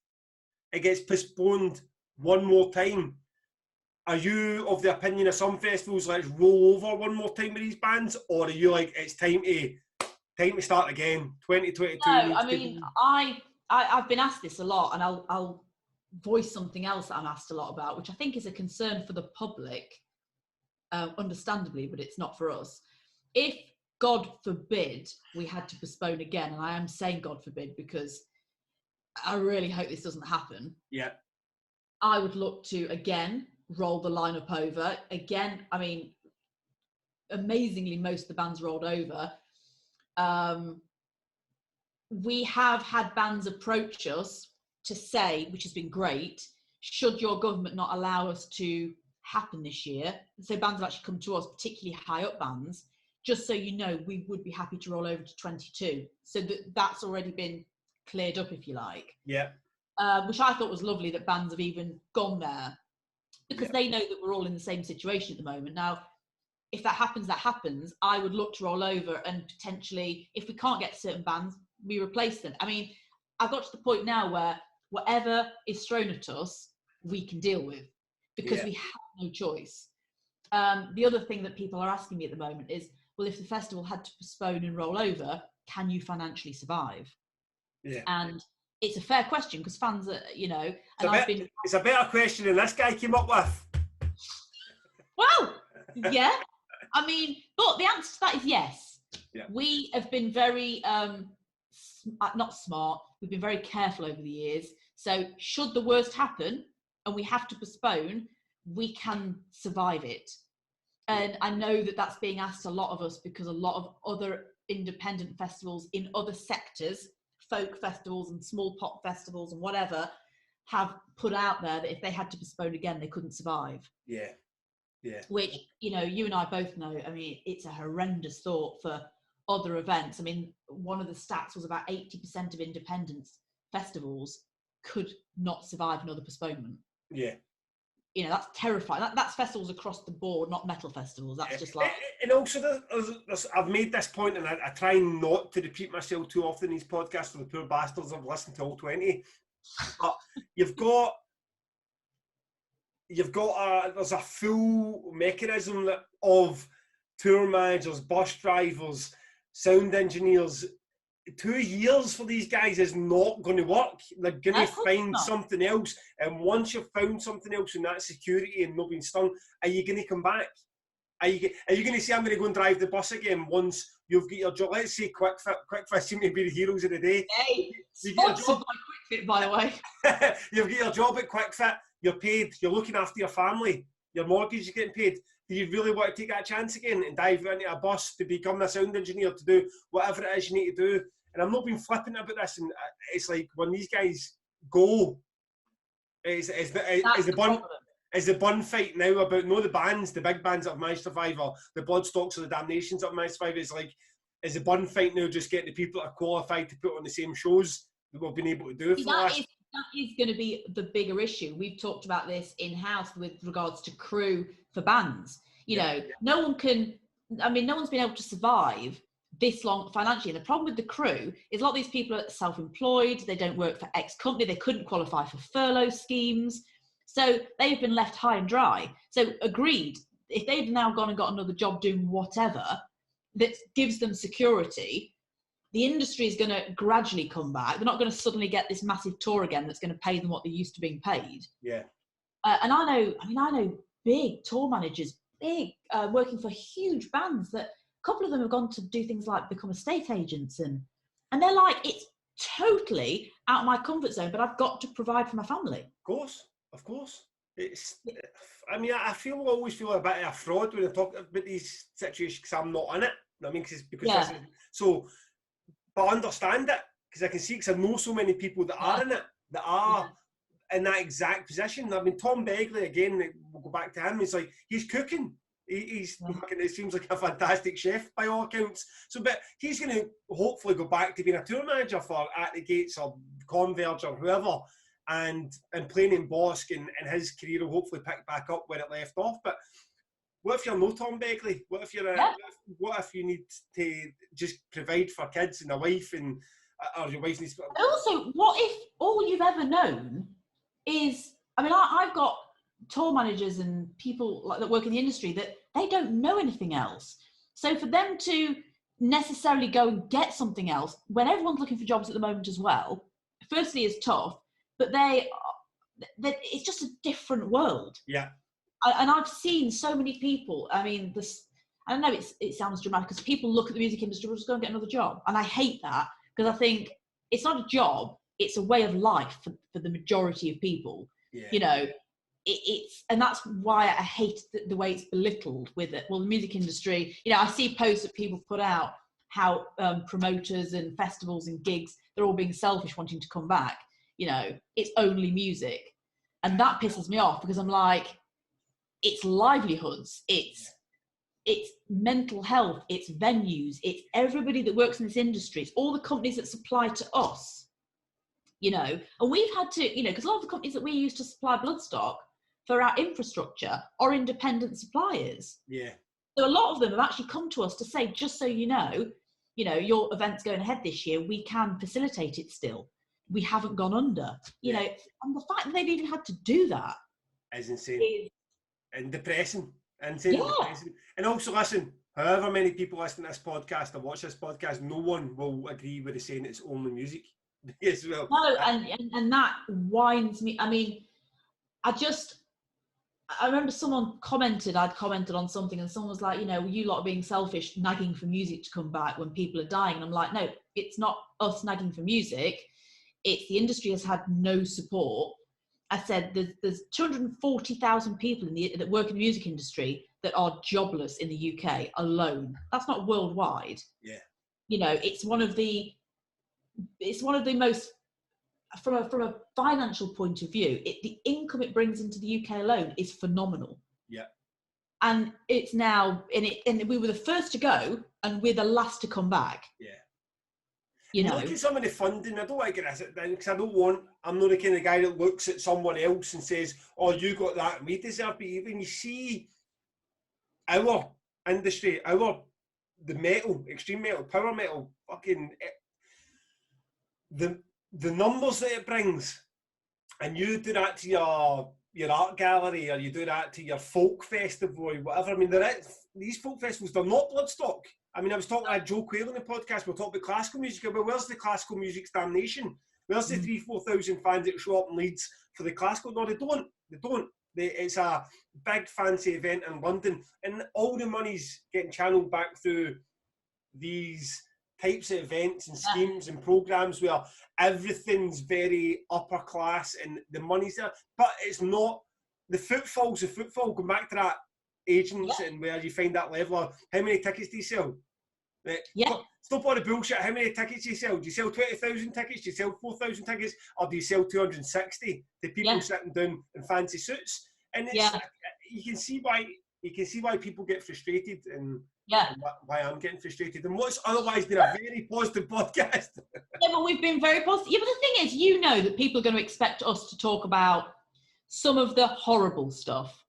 it gets postponed one more time, are you of the opinion of some festivals, let's roll over one more time with these bands, or are you like it's time to start again, 2022? No, I mean, I've been asked this a lot, and I'll voice something else that I'm asked a lot about, which I think is a concern for the public, understandably, but it's not for us. If God forbid we had to postpone again, and I am saying God forbid because I really hope this doesn't happen. Yeah. I would look to, again, roll the lineup over. Again, I mean, amazingly, most of the bands rolled over. We have had bands approach us to say, which has been great, should your government not allow us to happen this year? So bands have actually come to us, particularly high up bands, just so you know, we would be happy to roll over to 22. So that's already been cleared up, if you like. Yeah. Which I thought was lovely that bands have even gone there, because they know that we're all in the same situation at the moment. Now, if that happens, that happens. I would look to roll over and potentially, if we can't get certain bands, we replace them. I mean, I've got to the point now where whatever is thrown at us, we can deal with, because we have no choice. The other thing that people are asking me at the moment is, well, if the festival had to postpone and roll over, can you financially survive? Yeah. And it's a fair question, because fans are, you know, it's a better question than this guy came up with. Well, yeah. I mean, but the answer to that is yes. Yeah. We have been very, not smart, we've been very careful over the years. So should the worst happen and we have to postpone, we can survive it. And I know that that's being asked a lot of us, because a lot of other independent festivals in other sectors, folk festivals and small pop festivals and whatever, have put out there that if they had to postpone again, they couldn't survive. Yeah. Yeah. Which, you know, you and I both know, I mean, it's a horrendous thought for other events. I mean, one of the stats was about 80% of independent festivals could not survive another postponement. Yeah. You know, that's terrifying. That's festivals across the board, not metal festivals. That's just like... And also, I've made this point, and I try not to repeat myself too often in these podcasts for the poor bastards I've listened to all 20. But there's a full mechanism of tour managers, bus drivers, sound engineers. 2 years for these guys is not going to work. They're going to find something else. And once you've found something else in that security and not being stung, are you going to come back? Are you going to say, I'm going to go and drive the bus again once you've got your job? Let's say QuickFit seem to be the heroes of the day. Hey, sponsored by QuickFit, by the way. You've got your job at QuickFit, you're paid, you're looking after your family, your mortgage is getting paid. Do you really want to take that chance again and dive into a bus to become a sound engineer, to do whatever it is you need to do? And I'm not being flippant about this, and it's like when these guys go, is the bun fight now about the bands, the big bands that have managed to survive, or the Bloodstocks or the Damnations that have managed to survive? It's like, is the bun fight now just getting the people that are qualified to put on the same shows that we've been able to do? That is going to be the bigger issue. We've talked about this in-house with regards to crew for bands. You know, no one's been able to survive this long financially. And the problem with the crew is a lot of these people are self-employed, they don't work for X company, they couldn't qualify for furlough schemes. So they've been left high and dry. So agreed, if they've now gone and got another job doing whatever that gives them security, the industry is going to gradually come back. They're not going to suddenly get this massive tour again that's going to pay them what they used to being paid. Yeah. And I know big tour managers, working for huge bands, that a couple of them have gone to do things like become estate agents, and they're like, it's totally out of my comfort zone, but I've got to provide for my family. Of course. I always feel a bit of a fraud when I talk about these situations, because I'm not in it. I mean, but I understand it, because I can see, because I know so many people that are in it, that are in that exact position. I mean, Tom Begley, again, we'll go back to him, he's cooking. It seems like a fantastic chef by all accounts. So, but he's going to hopefully go back to being a tour manager for At the Gates or Converge or whoever, and playing in Bosk, and his career will hopefully pick back up where it left off. But what if you're no Tom Begley? What if what if you need to just provide for kids and a wife, and or your wife needs to... And also, what if all you've ever known is, I mean, I've got tour managers and people like that work in the industry that they don't know anything else. So for them to necessarily go and get something else when everyone's looking for jobs at the moment as well, firstly is tough, but it's just a different world. Yeah. And I've seen so many people, I mean, I know it sounds dramatic because people look at the music industry, we'll just go and get another job. And I hate that because I think it's not a job, it's a way of life for the majority of people. Yeah. You know, and that's why I hate the way it's belittled with it. Well, the music industry, you know, I see posts that people put out how promoters and festivals and gigs, they're all being selfish wanting to come back. You know, it's only music. And that pisses me off because I'm like, it's livelihoods, it's mental health, it's venues, it's everybody that works in this industry, it's all the companies that supply to us, you know. And we've had to, you know, because a lot of the companies that we use to supply Bloodstock for our infrastructure are independent suppliers. Yeah. So a lot of them have actually come to us to say, just so you know, your event's going ahead this year, we can facilitate it still. We haven't gone under, you know. And the fact that they've even had to do that is insane. And depressing. Insane and depressing. And also, listen, however many people listen to this podcast or watch this podcast, no one will agree with the saying it's only music as well. No, and that winds me. I mean, I remember someone I'd commented on something and someone was like, you know, you lot are being selfish, nagging for music to come back when people are dying. And I'm like, no, it's not us nagging for music. It's the industry has had no support. I said there's 240,000 people that work in the music industry that are jobless in the UK alone. That's not worldwide. Yeah. You know, it's one of the most, from a financial point of view, the income it brings into the UK alone is phenomenal. Yeah. And it's now, and we were the first to go and we're the last to come back. Yeah. You know, look at some of the funding. I don't like it because I'm not the kind of guy that looks at someone else and says, oh, you got that and we deserve it. When you see our industry, the metal, extreme metal, power metal, fucking the numbers that it brings, and you do that to your art gallery or you do that to your folk festival or whatever. I mean, these folk festivals, they're not Bloodstock. I mean, I was talking to Joe Quayle on the podcast, we'll talk about classical music. Well, where's the classical music's Damnation? Where's the 3,000-4,000 fans that show up in Leeds for the classical? No, they don't. It's a big fancy event in London, and all the money's getting channeled back through these types of events and schemes and programs where everything's very upper class and the money's there. But it's not, the footfall's the footfall. Going back to that agents and where you find that level of how many tickets do you sell? Right? Yeah. Stop all the bullshit. How many tickets do you sell? Do you sell 20,000 tickets? Do you sell 4,000 tickets? Or do you sell 260 to people sitting down in fancy suits? And you can see why people get frustrated and why I'm getting frustrated. And what's otherwise been a very positive podcast. Yeah, but we've been very positive. Yeah, but the thing is, you know that people are going to expect us to talk about some of the horrible stuff.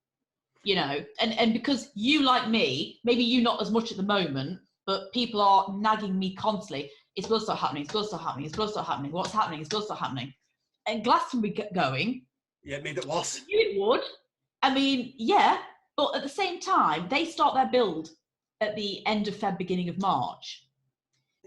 You know, and because you, like me, maybe you not as much at the moment, but people are nagging me constantly. It's Bloodstock happening, it's Bloodstock happening, it's Bloodstock happening, what's happening, it's Bloodstock happening. And Glastonbury going. Yeah, it made it worse. I knew it would. I mean, yeah, but at the same time, they start their build at the end of Feb, beginning of March,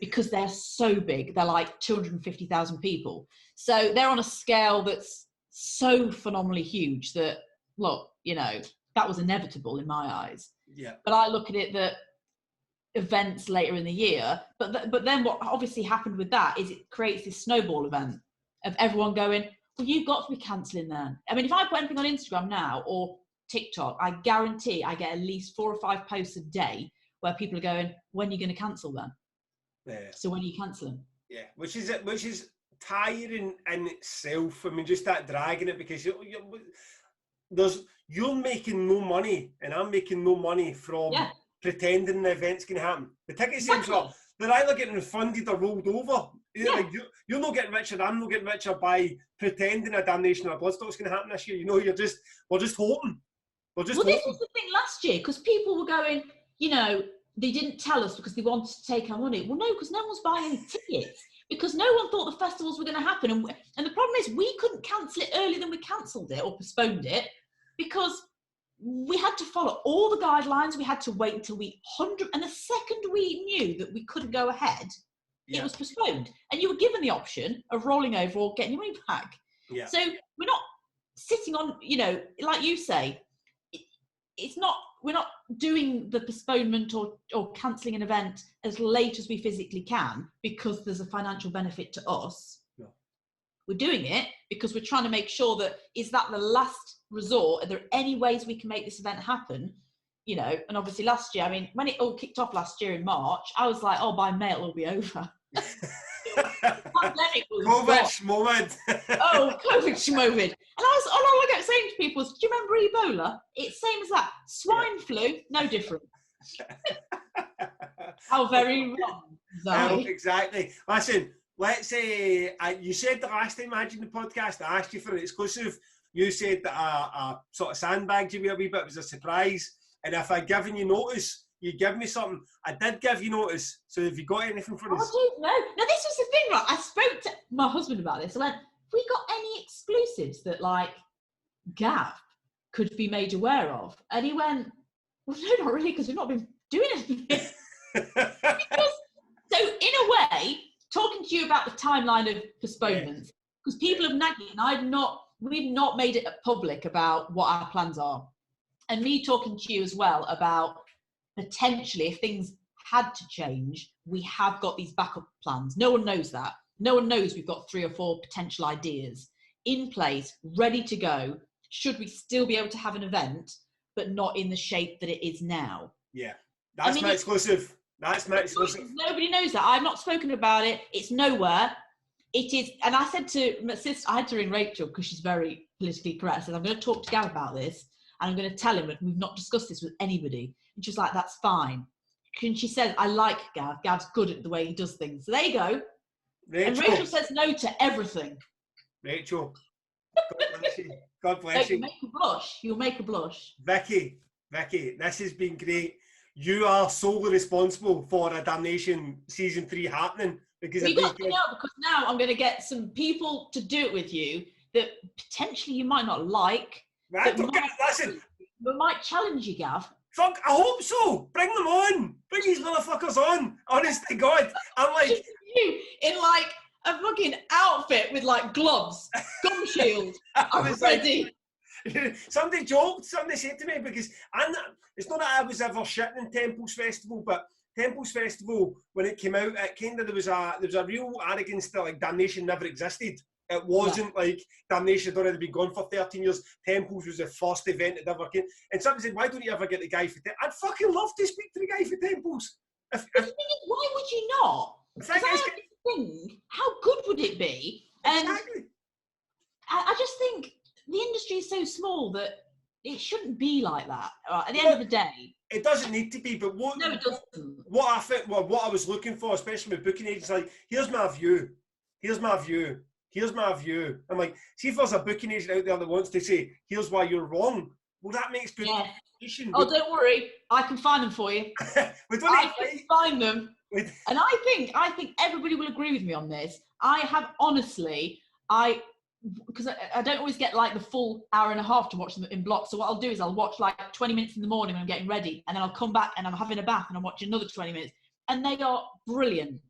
because they're so big. They're like 250,000 people. So they're on a scale that's so phenomenally huge that, look, you know, that was inevitable in my eyes. Yeah. But I look at it that events later in the year, but then what obviously happened with that is it creates this snowball event of everyone going, well, you've got to be cancelling then. I mean, if I put anything on Instagram now or TikTok, I guarantee I get at least 4 or 5 posts a day where people are going, when are you going to cancel then? Yeah. So when are you cancelling? Yeah, which is tiring in itself. I mean, just that dragging it, because you're making no money and I'm making no money from pretending the event's going to happen. The ticket sales they're either getting refunded or rolled over. Yeah. Like you're not getting richer, I'm not getting richer by pretending a Damnation or Bloodstock's going to happen this year. You know, we're just hoping. This was the thing last year, because people were going, you know, they didn't tell us because they wanted to take our money. Well, no, because no one's buying any tickets. Because no one thought the festivals were going to happen. And the problem is we couldn't cancel it earlier than we cancelled it or postponed it, because we had to follow all the guidelines. We had to wait until and the second we knew that we couldn't go ahead, it was postponed. And you were given the option of rolling over or getting your money back. Yeah. So we're not sitting on, you know, like you say, we're not doing the postponement or cancelling an event as late as we physically can because there's a financial benefit to us. No. We're doing it because we're trying to make sure that, is that the last resort? Are there any ways we can make this event happen? You know, and obviously last year, I mean, when it all kicked off last year in March, I was like, oh, by May it'll all be over. Pandemic was COVID moment. COVID moment. And all I kept saying to people was, do you remember Ebola? It's same as that. Swine flu, no different. How very wrong. Exactly. Listen, let's say, you said the last time I had you in the podcast, I asked you for an exclusive. You said that I sort of sandbagged you a wee bit. It was a surprise. And if I'd given you notice, you give me something. I did give you notice. So have you got anything for us? I don't know. Now, this was the thing, right? I spoke to my husband about this. I went, have we got any exclusives that, like, Gav could be made aware of? And he went, well, no, not really, because we've not been doing anything. So, in a way, talking to you about the timeline of postponements, because people have nagged it, and we've not made it public about what our plans are. And me talking to you as well about potentially, if things had to change, we have got these backup plans. No one knows that. No one knows we've got 3 or 4 potential ideas in place, ready to go, should we still be able to have an event, but not in the shape that it is now. Yeah, that's my exclusive. That's my exclusive. Nobody knows that. I've not spoken about it. It's nowhere. It is, and I said to my sister, I had to ring Rachel because she's very politically correct. I said, I'm going to talk to Gav about this, and I'm going to tell him that we've not discussed this with anybody. And she's like, that's fine. And she says, I like Gav. Gav's good at the way he does things. So there you go. Rachel. And Rachel says no to everything. Rachel, God bless you. God bless you. You'll make a blush. You'll make a blush. Vicky, this has been great. You are solely responsible for a Damnation season 3 happening. Because you got to know, because now I'm going to get some people to do it with you that potentially you might not like. Right, listen. But might challenge you, Gav. Fuck, I hope so. Bring them on. Bring these motherfuckers on. Honest to God. I'm like... You in like a fucking outfit with like gloves, gum shield. I was ready. Somebody said to me, because it's not that I was ever shitting in Temples Festival, but Temples Festival, when it came out, it kind of, there was a real arrogance that like Damnation never existed. It wasn't like Damnation had already been gone for 13 years. Temples was the first event that ever came. And somebody said, why don't you ever get the guy for Temples? I'd fucking love to speak to the guy for Temples. The thing is, why would you not? How good would it be? And exactly. I just think the industry is so small that it shouldn't be like that. Right? At the end of the day, it doesn't need to be. But no, it doesn't. What I think, what I was looking for, especially with booking agents, like, here's my view. I'm like, see if there's a booking agent out there that wants to say, here's why you're wrong. Well, that makes good communication. Oh, don't worry, I can find them for you. I can find them. And I think everybody will agree with me on this. I have honestly, because I don't always get like the full hour and a half to watch them in blocks. So what I'll do is I'll watch like 20 minutes in the morning when I'm getting ready, and then I'll come back and I'm having a bath and I'm watching another 20 minutes. And they are brilliant.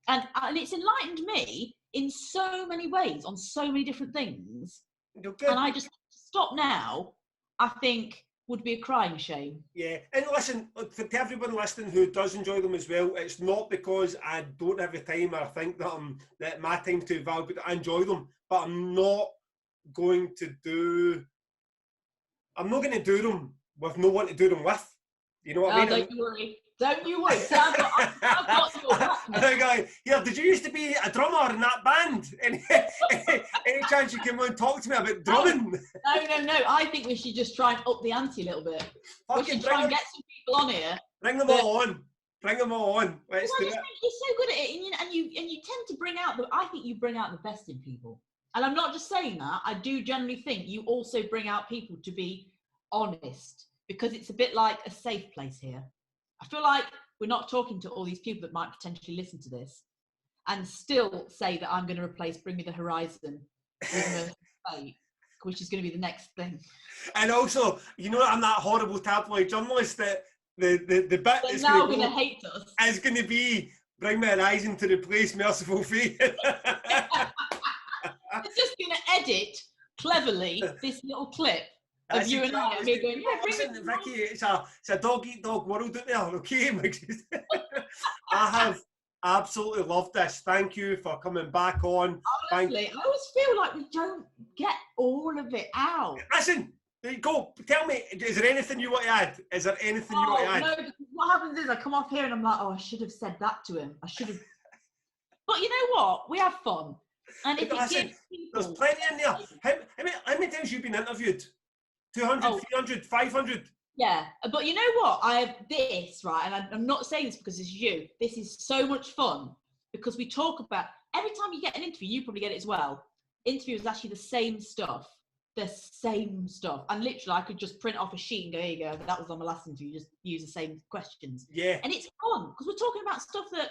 And it's enlightened me in so many ways, on so many different things. And I just stop now, I think, would be a crying shame. Yeah, and listen, to everyone listening who does enjoy them as well, it's not because I don't have the time or I think that my time's too valuable, but I enjoy them, but I'm not going to do them with no one to do them with. You know what I mean? Don't you worry. Don't you worry. I've got your back. Here, did you used to be a drummer in that band? Any chance you can talk to me about drumming? No. I think we should just try and up the ante a little bit. We should try and get some people on here. Bring them all on. Let's do it. You're so good at it, and you tend to bring out I think you bring out the best in people. And I'm not just saying that. I do generally think you also bring out people to be honest, because it's a bit like a safe place here. I feel like we're not talking to all these people that might potentially listen to this and still say that I'm going to replace Bring Me the Horizon with Mercyful Fate, which is going to be the next thing. And also, you know, I'm that horrible tabloid journalist that the bit that's now going to hate us is going to be Bring Me Horizon to replace Mercyful Fate. It's just going to edit cleverly this little clip of you and I, and me going, yeah, bring listen, it. Vicky, it's a dog-eat-dog world out there, okay? I have absolutely loved this. Thank you for coming back on. Honestly, I always feel like we don't get all of it out. Listen, go, tell me, is there anything you want to add? Is there anything you want to add? No, because what happens is I come off here and I'm like, oh, I should have said that to him. I should have. But you know what? We have fun. And if it gives people... There's plenty in there. How many times have you been interviewed? 200, 300, 500? Yeah, but you know what? I have this, right? And I'm not saying this because it's you. This is so much fun because we talk about... Every time you get an interview, you probably get it as well. Interview is actually the same stuff. The same stuff. And literally, I could just print off a sheet and go, here you go. That was on my last interview. Just use the same questions. Yeah. And it's fun because we're talking about stuff that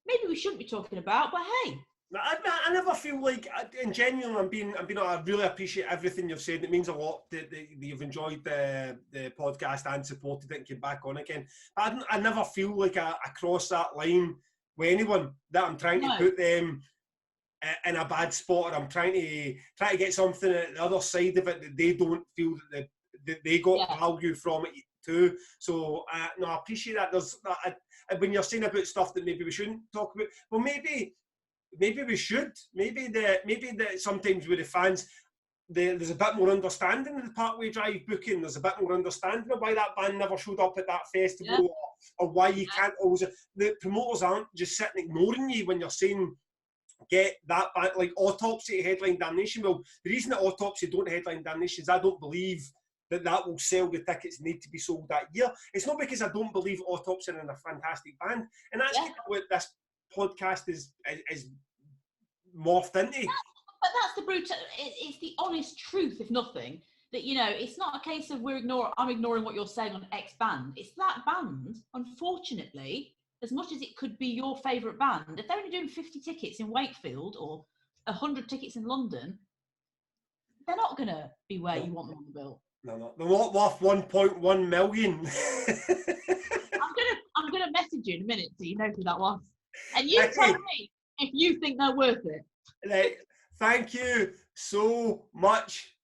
maybe we shouldn't be talking about, but hey. I never feel like, in genuine, I really appreciate everything you've said. It means a lot that you've enjoyed the podcast and supported it and came back on again. But I never feel like I cross that line with anyone that I'm trying to put them in a bad spot, or I'm trying to get something at the other side of it that they don't feel that they got value from it too. So no, I appreciate that. There's when you're saying about stuff that maybe we shouldn't talk about, well, maybe we should. Maybe that sometimes with the fans, there's a bit more understanding of the Parkway Drive booking. There's a bit more understanding of why that band never showed up at that festival, or why you can't always. The promoters aren't just sitting ignoring you when you're saying get that band, like Autopsy headline Damnation. Well, the reason that Autopsy don't headline Damnation is I don't believe that will sell the tickets need to be sold that year. It's not because I don't believe Autopsy are a fantastic band, and that's kind of what this podcast is morphed into. But that's the brutal. It's the honest truth, if nothing. That, you know, it's not a case of I'm ignoring what you're saying on X band. It's that band, unfortunately, as much as it could be your favourite band, if they're only doing 50 tickets in Wakefield or 100 tickets in London, they're not going to be where you want them on the bill. No. They're not worth 1.1 million. I'm gonna message you in a minute so you know who that was. And you tell me if you think they're worth it. Right. Thank you so much